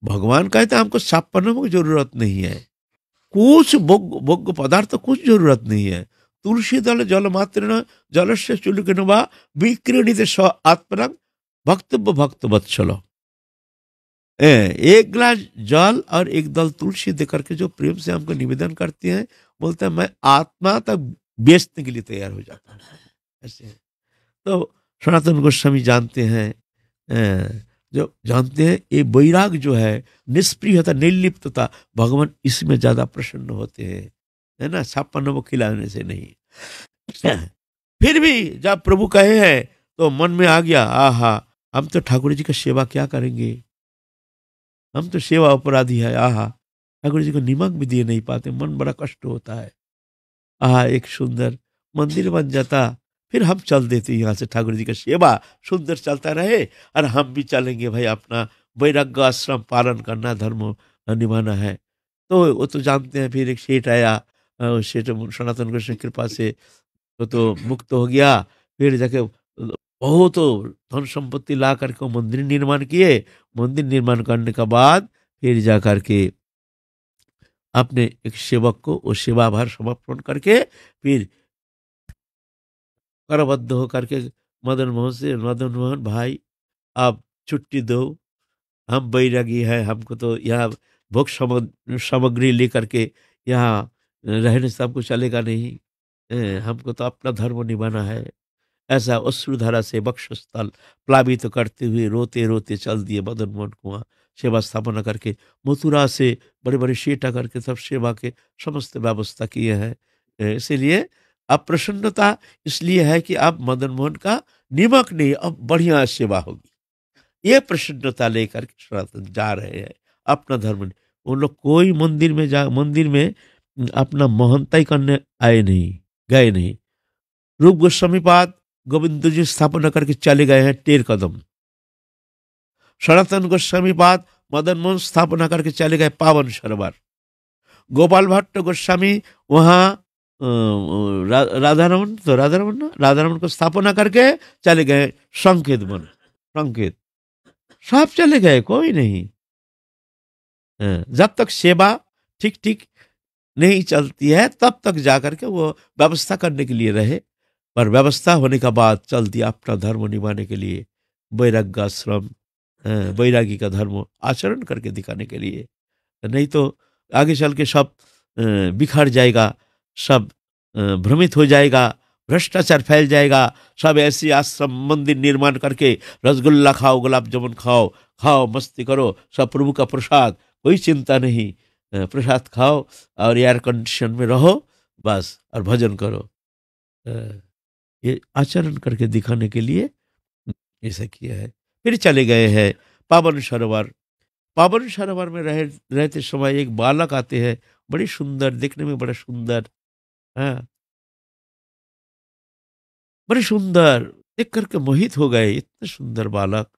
भगवान कहते हैं हमको छापने की जरूरत नहीं है, कुछ भोग्य पदार्थ कुछ जरूरत नहीं है। तुलसी दल जल मात्र जल से चुलकिन विक्रीणित स्व आत्मरंग भक्तव्य भक्त वत्सल। एक गिलास जल और एक दल तुलसी दे करके जो प्रेम से हमको निवेदन करते हैं, बोलते हैं मैं आत्मा तक बेचने के लिए तैयार हो जाता हूँ। ऐसे तो सनातन गोस्वामी जानते हैं, जो जानते हैं ये वैराग जो है, निष्प्रियता, निर्लिप्तता, भगवान इसमें ज्यादा प्रसन्न होते हैं, है ना, छापन वो खिलाने से नहीं। फिर भी जब प्रभु कहे हैं तो मन में आ गया, आहा हम तो ठाकुर जी का सेवा क्या करेंगे, हम तो सेवा अपराधी है। आहा ठाकुर जी को निमक भी दिए नहीं पाते, मन बड़ा कष्ट होता है। आहा एक सुंदर मंदिर बन जाता, फिर हम चल देते यहाँ से, ठाकुर जी का सेवा सुंदर चलता रहे और हम भी चलेंगे भाई, अपना वैराग्य आश्रम पालन करना, धर्म निभाना है। तो वो तो जानते हैं। फिर एक सेठ आया, सेठ सनातन कृष्ण की कृपा से वो तो मुक्त हो गया। फिर जाके बहुत धन संपत्ति ला करके मंदिर निर्माण किए। मंदिर निर्माण करने के बाद फिर जा करके अपने एक सेवक को वो सेवा भार समर्पण करके फिर करबद्ध होकर के मदन मोहन से, मदन मोहन भाई आप छुट्टी दो, हम बैरागी है, हमको तो यहाँ भोग सामग्री लेकर के यहाँ रहने से हमको चलेगा नहीं, हमको तो अपना धर्म निभाना है। ऐसा अश्रुधारा से वक्षस्थल प्लावित करते हुए रोते रोते चल दिए मदन मोहन को वहाँ सेवा स्थापना करके। मथुरा से बड़े बड़े सेठ आकर के सब सेवा के समस्त व्यवस्था किए हैं। इसीलिए अब प्रसन्नता इसलिए है कि अब मदन मोहन का निमक नहीं, अब बढ़िया सेवा होगी, ये प्रसन्नता लेकर के सनातन जा रहे हैं अपना धर्म नहीं। उन लोग कोई मंदिर में अपना महंताई करने आए नहीं, गए नहीं। रूप गोस्वामी पाद गोविंद जी स्थापना करके चले गए हैं 13 कदम। सनातन गोस्वामी पाद मदन मोहन स्थापना करके चले गए पावन सरोवर। गोपाल भट्ट गोस्वामी वहाँ राधा रमन को स्थापना करके चले गए संकेत वन, संकेत सब चले गए, कोई नहीं। जब तक सेवा ठीक ठीक नहीं चलती है तब तक जाकर के वो व्यवस्था करने के लिए रहे, पर व्यवस्था होने का बाद चल दिया अपना धर्म निभाने के लिए, वैराग्य आश्रम, वैरागी का धर्म आचरण करके दिखाने के लिए। नहीं तो आगे चल के सब बिखर जाएगा, सब भ्रमित हो जाएगा, भ्रष्टाचार फैल जाएगा। सब ऐसी आश्रम मंदिर निर्माण करके रसगुल्ला खाओ, गुलाब जामुन खाओ, खाओ मस्ती करो, सब प्रभु का प्रसाद, कोई चिंता नहीं, प्रसाद खाओ और एयर कंडीशन में रहो बस, और भजन करो। ये आचरण करके दिखाने के लिए ऐसा किया है। फिर चले गए हैं पावन सरोवर, पावन सरोवर में रहते समय एक बालक आते हैं, बड़ी सुंदर, देखने में बड़ा सुंदर, हाँ, बड़ी सुंदर, देख करके मोहित हो गए, इतने सुंदर बालक।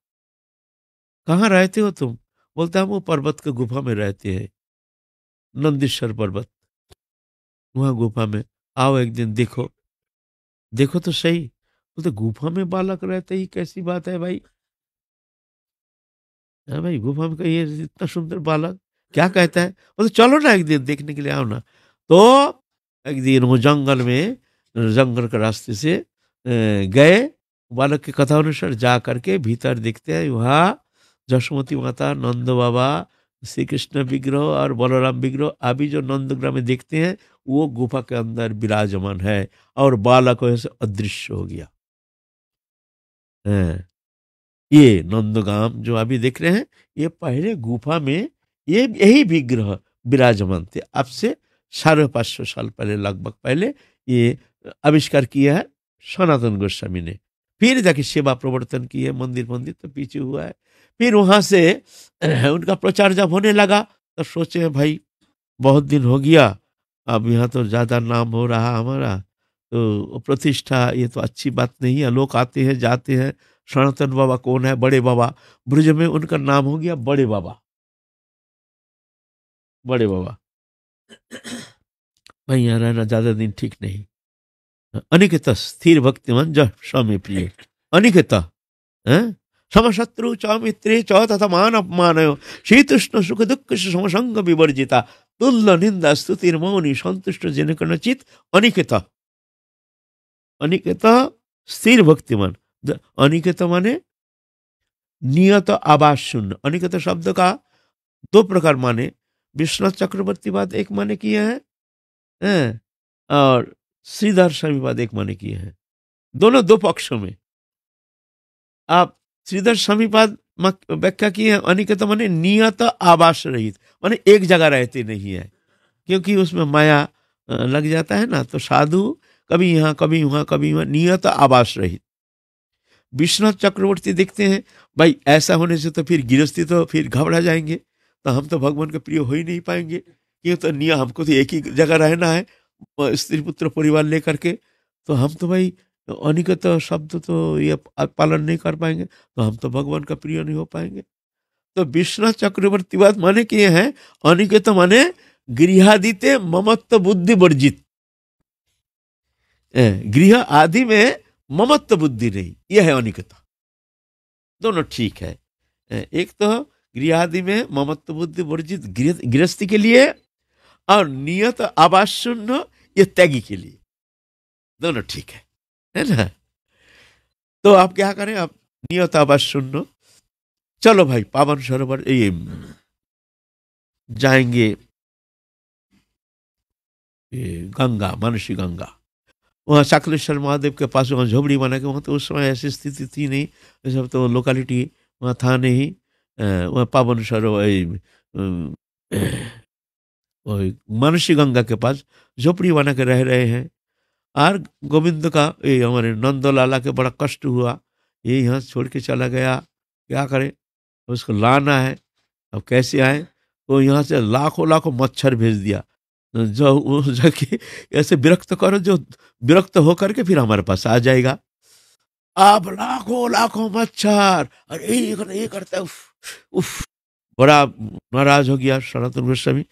कहाँ रहते हो तुम? बोलता हम वो पर्वत के गुफा में रहते हैं, नंदीश्वर पर्वत, वहां गुफा में। आओ एक दिन देखो, देखो तो सही। बोलते गुफा में बालक रहते ही कैसी बात है भाई? हाँ भाई, गुफा में कहिए इतना सुंदर बालक, क्या कहता है? बोलते चलो ना एक दिन देखने के लिए, आओ ना। तो एक दिन वो जंगल में, जंगल के रास्ते से गए, बालक की कथा अनुसार जा करके भीतर देखते हैं, वहाँ जसमती माता, नंद बाबा, श्री कृष्ण विग्रह और बलराम विग्रह अभी जो नंदग्राम में देखते हैं, वो गुफा के अंदर विराजमान है, और बालक वैसे अदृश्य हो गया। हाँ, ये नंदगाम जो अभी देख रहे हैं, ये पहले गुफा में ये यही विग्रह विराजमान थे। अब से 550 साल पहले, लगभग पहले ये आविष्कार किया है सनातन गोस्वामी ने। फिर जाके सेवा प्रवर्तन की है, मंदिर मंदिर तो पीछे हुआ है। फिर वहां से उनका प्रचार जब होने लगा, तो सोचे भाई बहुत दिन हो गया, अब यहाँ तो ज्यादा नाम हो रहा हमारा, तो प्रतिष्ठा, ये तो अच्छी बात नहीं है। लोग आते हैं जाते हैं, सनातन बाबा कौन है? बड़े बाबा, ब्रज में उनका नाम हो गया बड़े बाबा, बड़े बाबा। भाई यहाँ रहना ज्यादा दिन ठीक नहीं। अनिकेत स्थिर भक्तिमान ज स्वामी प्रिय, अनिकेत, हैं? समशत्रु च मित्रे च तथा मान अपमान, शीतुष्ण सुख दुख समसंग विवर्जिता, तुल्य निंदा स्तुतिर मौनी संतुष्ट जन कर्णचित, अनिकेत। अनिकेत स्थिर भक्तिमान। अनिकेत माने नियत आवास शून्य। अनिकेत शब्द का दो प्रकार माने, विश्वनाथ चक्रवर्तीवाद एक माने किए हैं, और श्रीधर स्वामीवाद एक माने किए हैं। दोनों दो पक्षों में आप श्रीधर स्वामीवाद व्याख्या किए हैं, अनिकेत माने नियत आवास रहित, माने एक जगह रहते नहीं है, क्योंकि उसमें माया लग जाता है ना, तो साधु कभी यहाँ कभी वहां कभी वहां, नियत आवास रहित। विश्वनाथ चक्रवर्ती देखते हैं, भाई ऐसा होने से तो फिर गृहस्थी तो फिर घबरा जाएंगे, तो हम तो भगवान के प्रिय हो ही नहीं पाएंगे, क्यों? तो नियम, हमको तो एक ही जगह रहना है, स्त्री पुत्र परिवार लेकर के, तो हम तो भाई अनिकेत शब्द तो ये पालन नहीं कर पाएंगे, तो हम तो भगवान का प्रिय नहीं हो पाएंगे। तो विश्वनाथ चक्रवर्तीवाद माने किए हैं, अनिकेत माने गृहादिते ममत्व बुद्धि वर्जित, गृह आदि में ममत्व बुद्धि नहीं, यह है अनिकेता। दोनों ठीक है, एक तो गृह आदि में ममत्व बुद्धि वर्जित गृहस्थी के लिए, और नियत आवास शून्य ये त्यागी के लिए, दोनों ठीक है ना? तो आप क्या करें, आप नियत आवास शून्य, चलो भाई पावन सरोवर ये जाएंगे, ये गंगा, मानसी गंगा, वहाँ शाकलेश्वर महादेव के पास वहाँ झोपड़ी बना के, वहाँ तो उस समय ऐसी स्थिति थी नहीं, ये सब तो लोकेलिटी वहाँ था नहीं। वहाँ पावन सरोवर मानसी गंगा के पास झोपड़ी बना के रह रहे हैं। और गोविंद का, ये हमारे नंद लाला के बड़ा कष्ट हुआ, ये यहाँ छोड़ के चला गया, क्या करे, उसको लाना है, अब कैसे आए? तो यहाँ से लाखों लाखों मच्छर भेज दिया, जो जाके ऐसे विरक्त करो, जो विरक्त होकर के फिर हमारे पास आ जाएगा। आप लाखों लाखों मच्छर, अरे ये करता है, उफ, बड़ा नाराज हो गया सनातन गोस्वामी।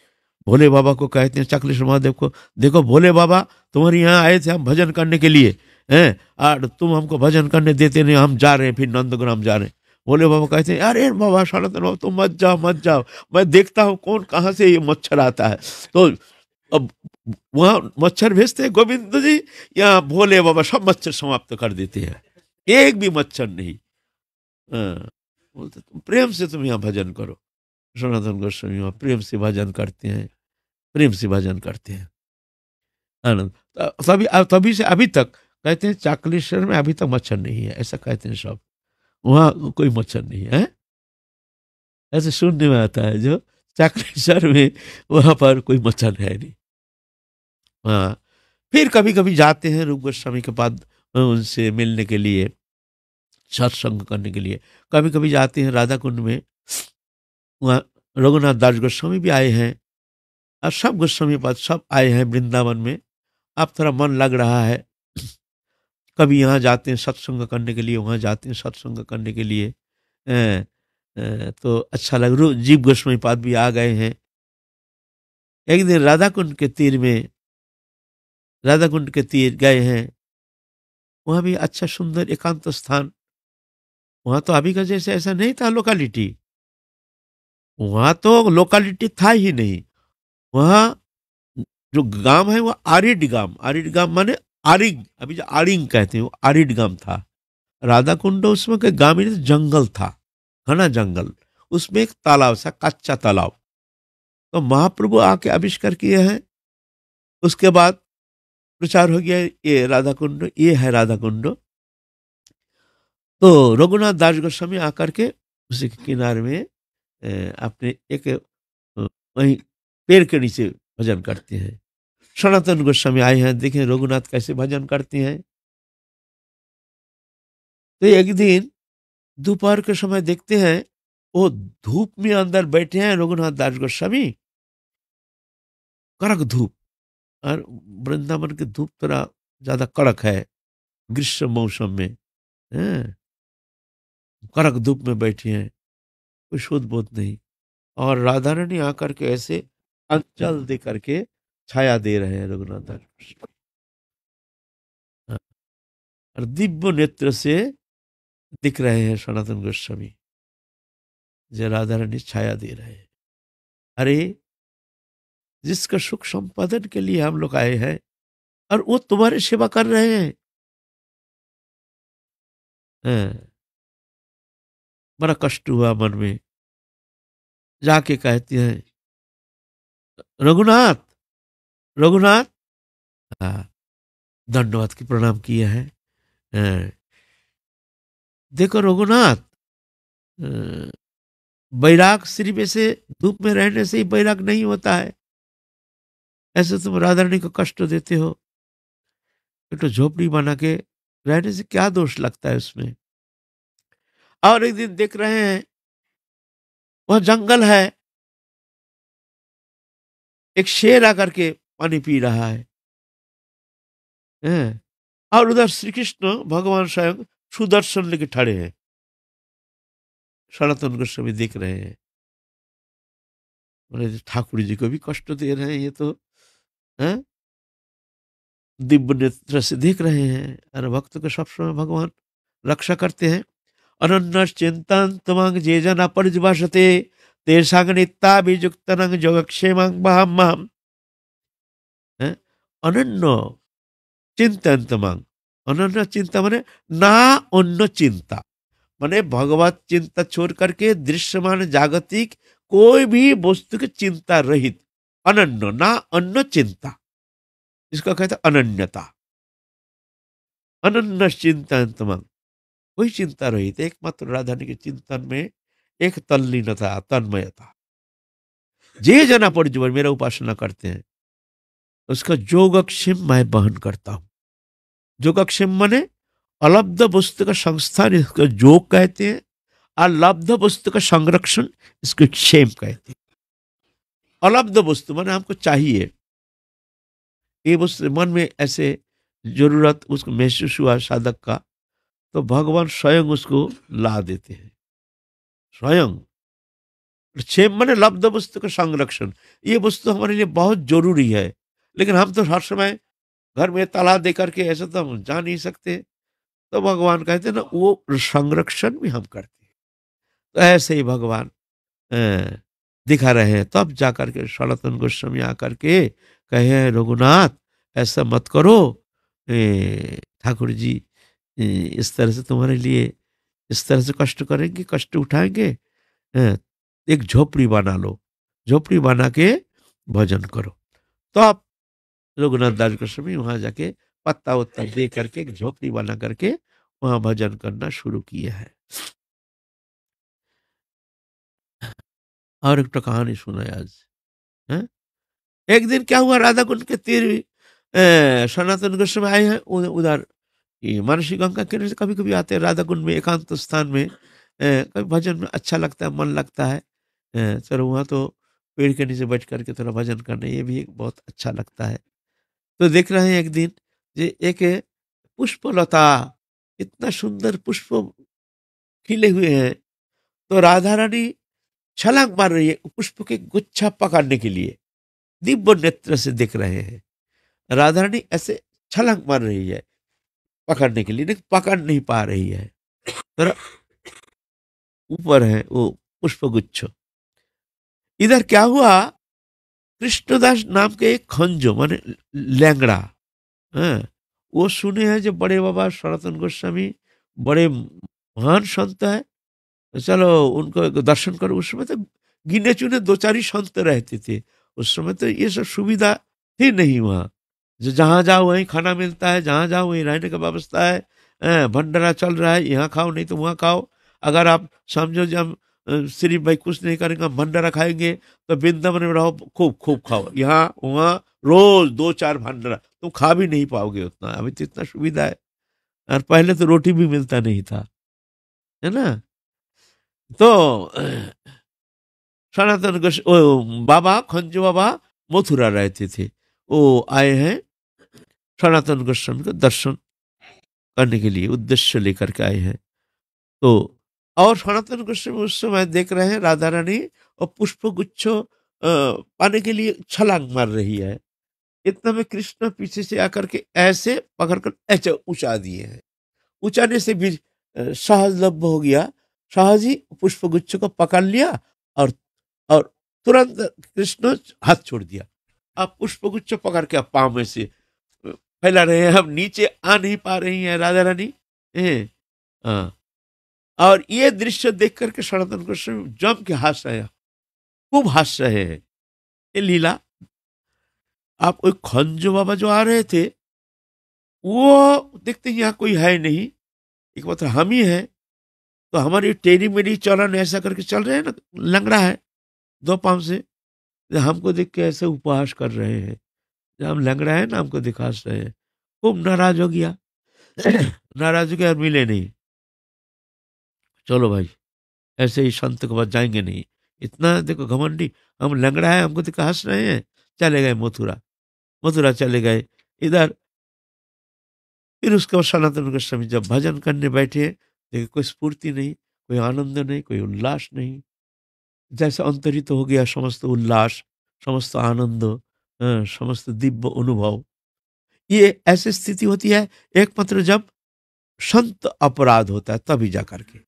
भोले बाबा को कहते हैं, चक्लेश्वर महादेव को, देखो भोले बाबा तुम्हारे यहाँ आए थे हम भजन करने के लिए, हैं, और तुम हमको भजन करने देते नहीं, हम जा रहे हैं, फिर नंदग्राम जा रहे हैं। भोले बाबा कहते हैं, अरे बाबा सनातन बाबा तुम मत जाओ मत जाओ, मैं देखता हूँ कौन कहाँ से ये मच्छर आता है। तो अब वहाँ मच्छर भेजते हैं गोविंद जी, यहाँ भोले बाबा सब मच्छर समाप्त कर देते हैं, एक भी मच्छर नहीं। बोलते तुम प्रेम से तुम यहाँ भजन करो। सनातन गोस्वामी वहाँ प्रेम से भजन करते हैं, प्रेम से भजन करते हैं, आनंद। तभी से अभी तक कहते हैं चाकलेश्वर में अभी तक मच्छर नहीं है, ऐसा कहते हैं सब, वहाँ कोई मच्छर नहीं है, ऐसे सुनने में आता है जो चाकलेश्वर में वहां पर कोई मच्छर है नहीं। हाँ, फिर कभी कभी जाते हैं रूप गोस्वामी के पास उनसे मिलने के लिए, सत्संग करने के लिए, कभी कभी जाते हैं राधा कुंड में, वहाँ रघुनाथ दास गोस्वामी भी आए हैं और सब गोस्वामी पाद सब आए हैं वृंदावन में। अब थोड़ा मन लग रहा है, कभी यहाँ जाते हैं सत्संग करने के लिए, वहाँ जाते हैं सत्संग करने के लिए। तो अच्छा लग, जीव गोस्वामी पाद भी आ गए हैं। एक दिन राधा कुंड के तीर में, राधा कुंड के तीर गए हैं, वहाँ भी अच्छा सुंदर एकांत स्थान। वहाँ तो अभी का जैसे ऐसा नहीं था लोकालिटी, वहाँ तो लोकालिटी था ही नहीं। वहाँ जो गांव है वो आरिड गांव, आरिड गांव माने आरिग, अभी जो आरिंग कहते हैं वो आरिड गांव था। राधा कुंड उसमें के गांव में जंगल था, घना जंगल, उसमें एक तालाब था, कच्चा तालाब। तो महाप्रभु आके आविष्कार किए हैं। उसके बाद प्रचार हो गया, ये राधा कुंड, ये है राधा कुंड। तो रघुनाथ दास गोस्वामी आकर के उसी के किनारे में अपने एक वहीं पेड़ के नीचे भजन करते हैं। सनातन गोस्वामी आए हैं, देखें रघुनाथ कैसे भजन करते हैं। तो एक दिन दोपहर के समय देखते हैं वो धूप में अंदर बैठे हैं रघुनाथ दास गोस्वामी, कड़क धूप। और वृंदावन की धूप थोड़ा ज्यादा कड़क है ग्रीष्म मौसम में, हैं? कड़क धूप में बैठे हैं, कोई शुद्ध बोध नहीं। और राधा रानी आकर के ऐसे अंचल दे करके छाया दे रहे हैं रघुनाथ दास गोस्वामी। हाँ, और दिव्य नेत्र से दिख रहे हैं सनातन गोस्वामी, जो राधा रानी छाया दे रहे हैं। अरे जिसका सुख संपादन के लिए हम लोग आए हैं और वो तुम्हारी सेवा कर रहे हैं। हाँ, बड़ा कष्ट हुआ मन में। जाके कहते हैं रघुनाथ, रघुनाथ। हाँ, दंडवत की प्रणाम किया है। हाँ, देखो रघुनाथ, बैराग सिर्फ ऐसे धूप में रहने से ही बैराग नहीं होता है। ऐसे तुम राधा रानी को कष्ट देते हो, तो झोपड़ी बना के रहने से क्या दोष लगता है उसमें। और एक दिन देख रहे हैं वह जंगल है, एक शेर आकर के पानी पी रहा है। हैं? और उधर श्री कृष्ण भगवान स्वयं सुदर्शन लेके खड़े हैं, सनातन गोस्वामी देख रहे हैं। बोले ठाकुर जी को भी कष्ट दे रहे हैं ये तो, हैं? दिव्य नेत्र से देख रहे हैं। और भक्त को सब समय भगवान रक्षा करते हैं। अनन्य चिंतन तमंग जे जना परिभाषते तेषांग नित्याभियुक्तनंग योगक्षेमं बहम। अनन्य चिंतन तमंग, अनन्य चिंता माने ना अन्य चिंता, माने भगवत चिंता छोड़ करके दृश्यमान जागतिक कोई भी वस्तु की चिंता रहित, अनन्य ना अन्य चिंता, इसका कहता अनन्यता। अनन्य चिंतन तमंग, कोई चिंता रहित, एकमात्र राधानी के चिंतन में एक तल्लीनता, तन्मयता। जे जना पर जीवन मेरा उपासना करते हैं उसका योगक्षेम मैं वहन करता हूं। योगक्षेम माने अलब्ध वस्तु का संस्थान, इसको योग कहते हैं। और लब्ध वस्तु का संरक्षण, इसको क्षेम कहते हैं। अलब्ध वस्तु माने हमको चाहिए, ये वस्तु मन में ऐसे जरूरत उसको महसूस हुआ साधक का, तो भगवान स्वयं उसको ला देते हैं स्वयं। क्षेम माने लब्ध वस्तु का संरक्षण, ये वस्तु हमारे लिए बहुत जरूरी है, लेकिन हम तो हर समय घर में ताला दे करके ऐसा तो हम जा नहीं सकते। तो भगवान कहते हैं ना, वो संरक्षण भी हम करते हैं। तो ऐसे ही भगवान अ, दिखा रहे हैं। तब जाकर के सनातन गोस्वामी आकर के कहे हैं रघुनाथ ऐसा मत करो, ठाकुर जी इस तरह से तुम्हारे लिए इस तरह से कष्ट करेंगे, कष्ट उठाएंगे। एक झोपड़ी बना लो, झोपड़ी बना के भजन करो। तो आप रघुनाथ दास गोस्वामी वहां जाके पत्ता उत्ता दे करके एक झोपड़ी बना करके वहां भजन करना शुरू किया है। और एक तो कहानी सुना है आज। हैं? एक दिन क्या हुआ, राधा कुंड के तीर सनातन गोस्वामी आए हैं उधर, ये मानसी गंगा किनारे से कभी कभी आते हैं राधा कुंड में, एकांत स्थान में। कभी भजन में अच्छा लगता है, मन लगता है। चलो वहाँ तो पेड़ के नीचे बैठ करके थोड़ा भजन करना, ये भी एक बहुत अच्छा लगता है। तो देख रहे हैं एक दिन जे एक पुष्पलता, इतना सुंदर पुष्प खिले हुए हैं, तो राधा रानी छलांग मार रही है पुष्प के गुच्छा पकड़ने के लिए, दिव्य नेत्र से देख रहे हैं। राधा रानी ऐसे छलांग मार रही है पकड़ने के लिए, लेकिन पकड़ नहीं पा रही है, तो ऊपर है वो पुष्प गुच्छ। इधर क्या हुआ, कृष्णदास नाम के एक खंजो माने लैंगड़ा, हाँ, वो सुने हैं जो बड़े बाबा सनातन गोस्वामी बड़े महान संत है, तो चलो उनको एक दर्शन करो। उस समय तो गिने चुने दो चार ही संत रहते थे, उस समय तो ये सब सुविधा थी नहीं वहाँ, जो जहाँ जाओ वहीं खाना मिलता है, जहाँ जाओ वहीं रहने का व्यवस्था है, भंडारा चल रहा है, यहाँ खाओ नहीं तो वहाँ खाओ। अगर आप समझो जब सिर्फ भाई कुछ नहीं करेंगे भंडारा खाएंगे, तो वृंदावन में रहो खूब खूब खाओ, यहाँ वहाँ रोज दो चार भंडारा, तुम खा भी नहीं पाओगे उतना। अभी तो इतना सुविधा है, और पहले तो रोटी भी मिलता नहीं था, है ना। तो सनातन बाबा खंजो बाबा मथुरा रहते थे, वो आए हैं सनातन गोस्वामी का दर्शन करने के लिए, उद्देश्य लेकर के आए हैं। तो और सनातन गोस्वामी उस समय देख रहे हैं राधा रानी और पुष्प गुच्छो पाने के लिए छलांग मार रही है। इतना में कृष्ण पीछे से आकर के ऐसे पकड़कर ऐसे उछा दिए हैं। उचाने से भी सहजलभ्य हो गया, सहज ही पुष्प गुच्छ को पकड़ लिया, और और तुरंत कृष्ण हाथ छोड़ दिया। अब पुष्प गुच्छ पकड़ के पाँव में से फैला रहे हैं, हम नीचे आ नहीं पा रही हैं राधा रानी। हाँ, और ये दृश्य देख करके सनातन गोस्वामी जम के हंस रहे हैं, खूब हंस रहे हैं। ये लीला, आप कोई खंजो बाबा जो आ रहे थे, वो देखते हैं यहाँ कोई है नहीं, एक मतलब हम ही है, तो हमारी टेढ़ी मेढ़ी चलन ऐसा करके चल रहे हैं ना, लंगड़ा है दो पाँव से, तो हमको देख के ऐसे उपहास कर रहे हैं, जब हम लंगड़ा है ना हमको दिखास रहे हैं। खूब नाराज हो गया नाराज हो गया और मिले नहीं। चलो भाई, ऐसे ही संत के पास जाएंगे नहीं, इतना देखो घमंडी, हम लंगड़ा है हमको देखो हंस रहे हैं। चले गए मथुरा, मथुरा चले गए। इधर फिर उसके बाद सनातन गोस्वामी जब भजन करने बैठे, देखिए कोई स्फूर्ति नहीं, कोई आनंद नहीं, कोई उल्लास नहीं, जैसे अंतरित हो गया समस्त उल्लास, समस्त आनंद, समस्त दिव्य अनुभव। ये ऐसी स्थिति होती है एकमात्र जब संत अपराध होता है, तभी जा करके।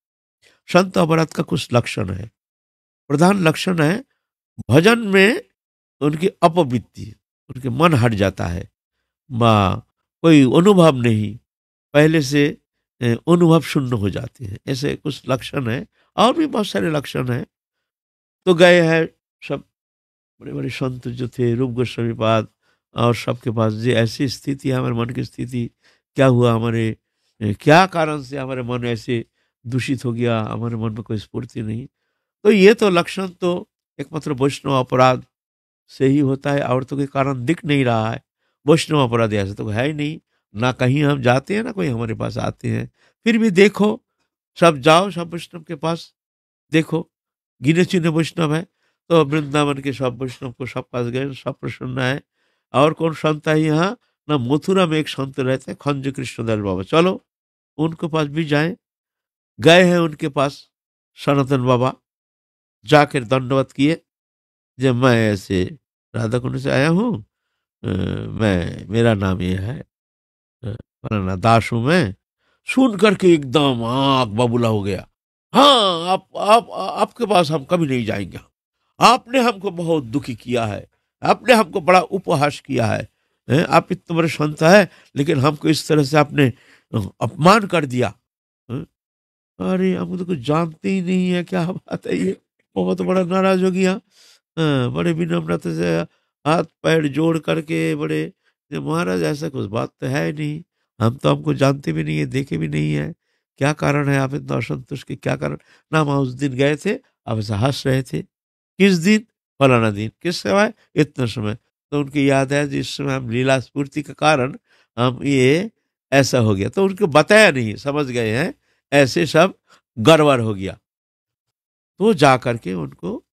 संत अपराध का कुछ लक्षण है, प्रधान लक्षण है भजन में उनकी अपवृत्ति, उनके मन हट जाता है, कोई अनुभव नहीं, पहले से अनुभव शून्य हो जाते हैं, ऐसे कुछ लक्षण है। और भी बहुत सारे लक्षण हैं। तो गए हैं सब बड़े बड़े संत जो थे, रूप गोस्वामी पाद और सबके पास, ये ऐसी स्थिति है हमारे मन की स्थिति, क्या हुआ हमारे, क्या कारण से हमारे मन ऐसे दूषित हो गया, हमारे मन में कोई स्फूर्ति नहीं। तो ये तो लक्षण तो एकमात्र वैष्णव अपराध से ही होता है, और तो कोई कारण दिख नहीं रहा है। वैष्णव अपराध ऐसा तो है ही नहीं, ना कहीं हम जाते हैं ना कोई हमारे पास आते हैं। फिर भी देखो, सब जाओ सब वैष्णव के पास, देखो गिने चुने वैष्णव है, तो वृंदावन के सब वैष्णव को सब पास गए, सब प्रसन्न है। और कौन संत है यहाँ ना, मथुरा में एक संत रहते हैं खंज कृष्णदास बाबा, चलो उनके पास भी जाएं। गए हैं उनके पास सनातन बाबा, जाकर दंडवत किए, जब मैं ऐसे राधा कुंड से आया हूँ, मैं मेरा नाम ये है, फलाना दास हूं मैं। सुन करके एकदम आंख बबूला हो गया। हाँ, आप आपके पास हम कभी नहीं जाएंगे, आपने हमको बहुत दुखी किया है, आपने हमको बड़ा उपहास किया है, आप इतने बड़े संत है लेकिन हमको इस तरह से आपने अपमान कर दिया। हैं? अरे हम तो कुछ जानते ही नहीं है, क्या बात है ये। बहुत बड़ा नाराज हो गया, बड़े विनम्रता से हाथ पैर जोड़ करके, बड़े महाराज ऐसा कुछ बात तो है नहीं, हम तो हमको जानते भी नहीं है, देखे भी नहीं है, क्या कारण है आप इतना असंतुष्ट के, क्या कारण। ना हम उस दिन गए थे, आप ऐसा हंस रहे थे, किस दिन, फलाना दिन, किस समय, इतना समय। तो उनकी याद है जिस समय हम लीला स्फूर्ति के कारण हम ये ऐसा हो गया, तो उनको बताया नहीं, समझ गए हैं, ऐसे सब गड़बड़ हो गया। तो जा करके उनको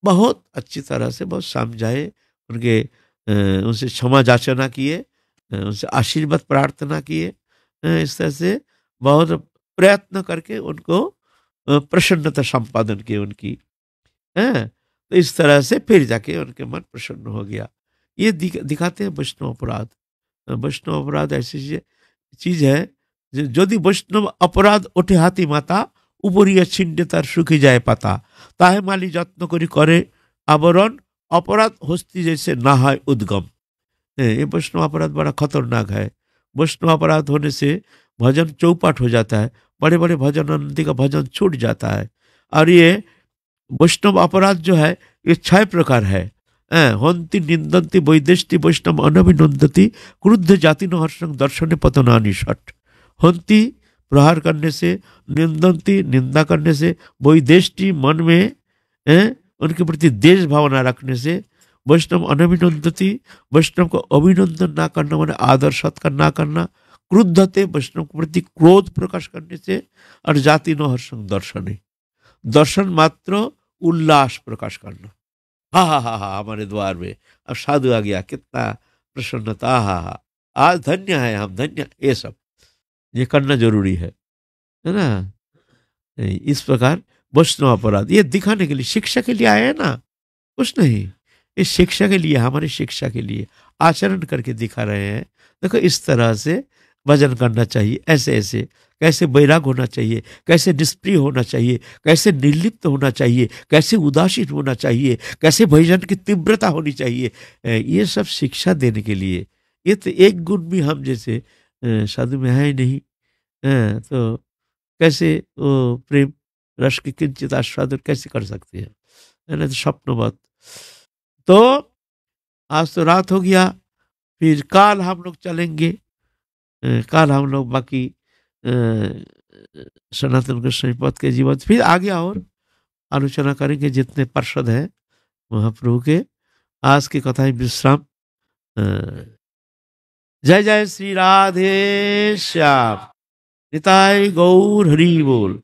बहुत अच्छी तरह से बहुत समझाए, उनके उनसे क्षमा याचना किए, उनसे आशीर्वाद प्रार्थना किए, इस तरह से बहुत प्रयत्न करके उनको प्रसन्नता संपादन की उनकी, हैं। तो इस तरह से फिर जाके उनके मन प्रसन्न हो गया। ये दिखाते हैं वैष्णव अपराध। वैष्णव अपराध ऐसी चीज है, যদি বৈষ্ণব অপরাধ ওঠে হাতি মাতা, উপরিয়া ছিন্ডে তার শুকে যায় পাতা, তাহে মালি যত্ন করি করে आवरण, अपराध हस्ती जैसे ना है उद्गम। ये वैष्णव अपराध बड़ा खतरनाक है। वैष्णव अपराध होने से भजन चौपाट हो जाता है, बड़े बड़े भजन आनंदी का भजन छूट जाता है। और ये वैष्णव अपराध जो है ये 6 प्रकार है। हंति निंदंती वैदेष्टि वैष्णव अनभिनंदती, क्रुद्ध जाति न हर्षं दर्शने पतनानि षट। हंति प्रहार करने से, निंदंती निंदा करने से, वैदेष्टि मन में उनके प्रति देश भावना रखने से, वैष्णव अनभिनंदती वैष्णव को अभिनंदन ना करना माने आदर सत्कार ना करना, क्रुद्धते वैष्णव के प्रति क्रोध प्रकाश करने से, और जाति न हर्षं दर्शने दर्शन मात्र उल्लास प्रकाश करना। हा हमारे द्वार में अब साधु आ गया, कितना प्रसन्नता, हा आज धन्य है हम, धन्य। ये सब ये करना जरूरी है ना। इस प्रकार वैष्णव अपराध ये दिखाने के लिए, शिक्षा के लिए आए हैं ना, कुछ नहीं, इस शिक्षा के लिए, हमारी शिक्षा के लिए आचरण करके दिखा रहे हैं। देखो इस तरह से भजन करना चाहिए, ऐसे ऐसे कैसे वैराग होना चाहिए, कैसे निष्प्रिय होना चाहिए, कैसे निर्लिप्त होना चाहिए, कैसे उदासीन होना चाहिए, कैसे भजन की तीव्रता होनी चाहिए, ये सब शिक्षा देने के लिए। ये तो एक गुण भी हम जैसे साधु में है ही नहीं, तो कैसे वो प्रेम रस की किंचित आस्वादन कैसे कर सकते हैं, है ना। तो स्वप्नवत। तो आज तो रात हो गया, फिर काल हम लोग चलेंगे। काल हम लोग बाकी सनातन गोस्वामी पद के जीवन फिर आगे और आलोचना करेंगे, जितने पार्षद हैं महाप्रभु के। आज की कथा ही विश्राम। जय जय श्री राधे श्याम, निताय गौर हरि बोल।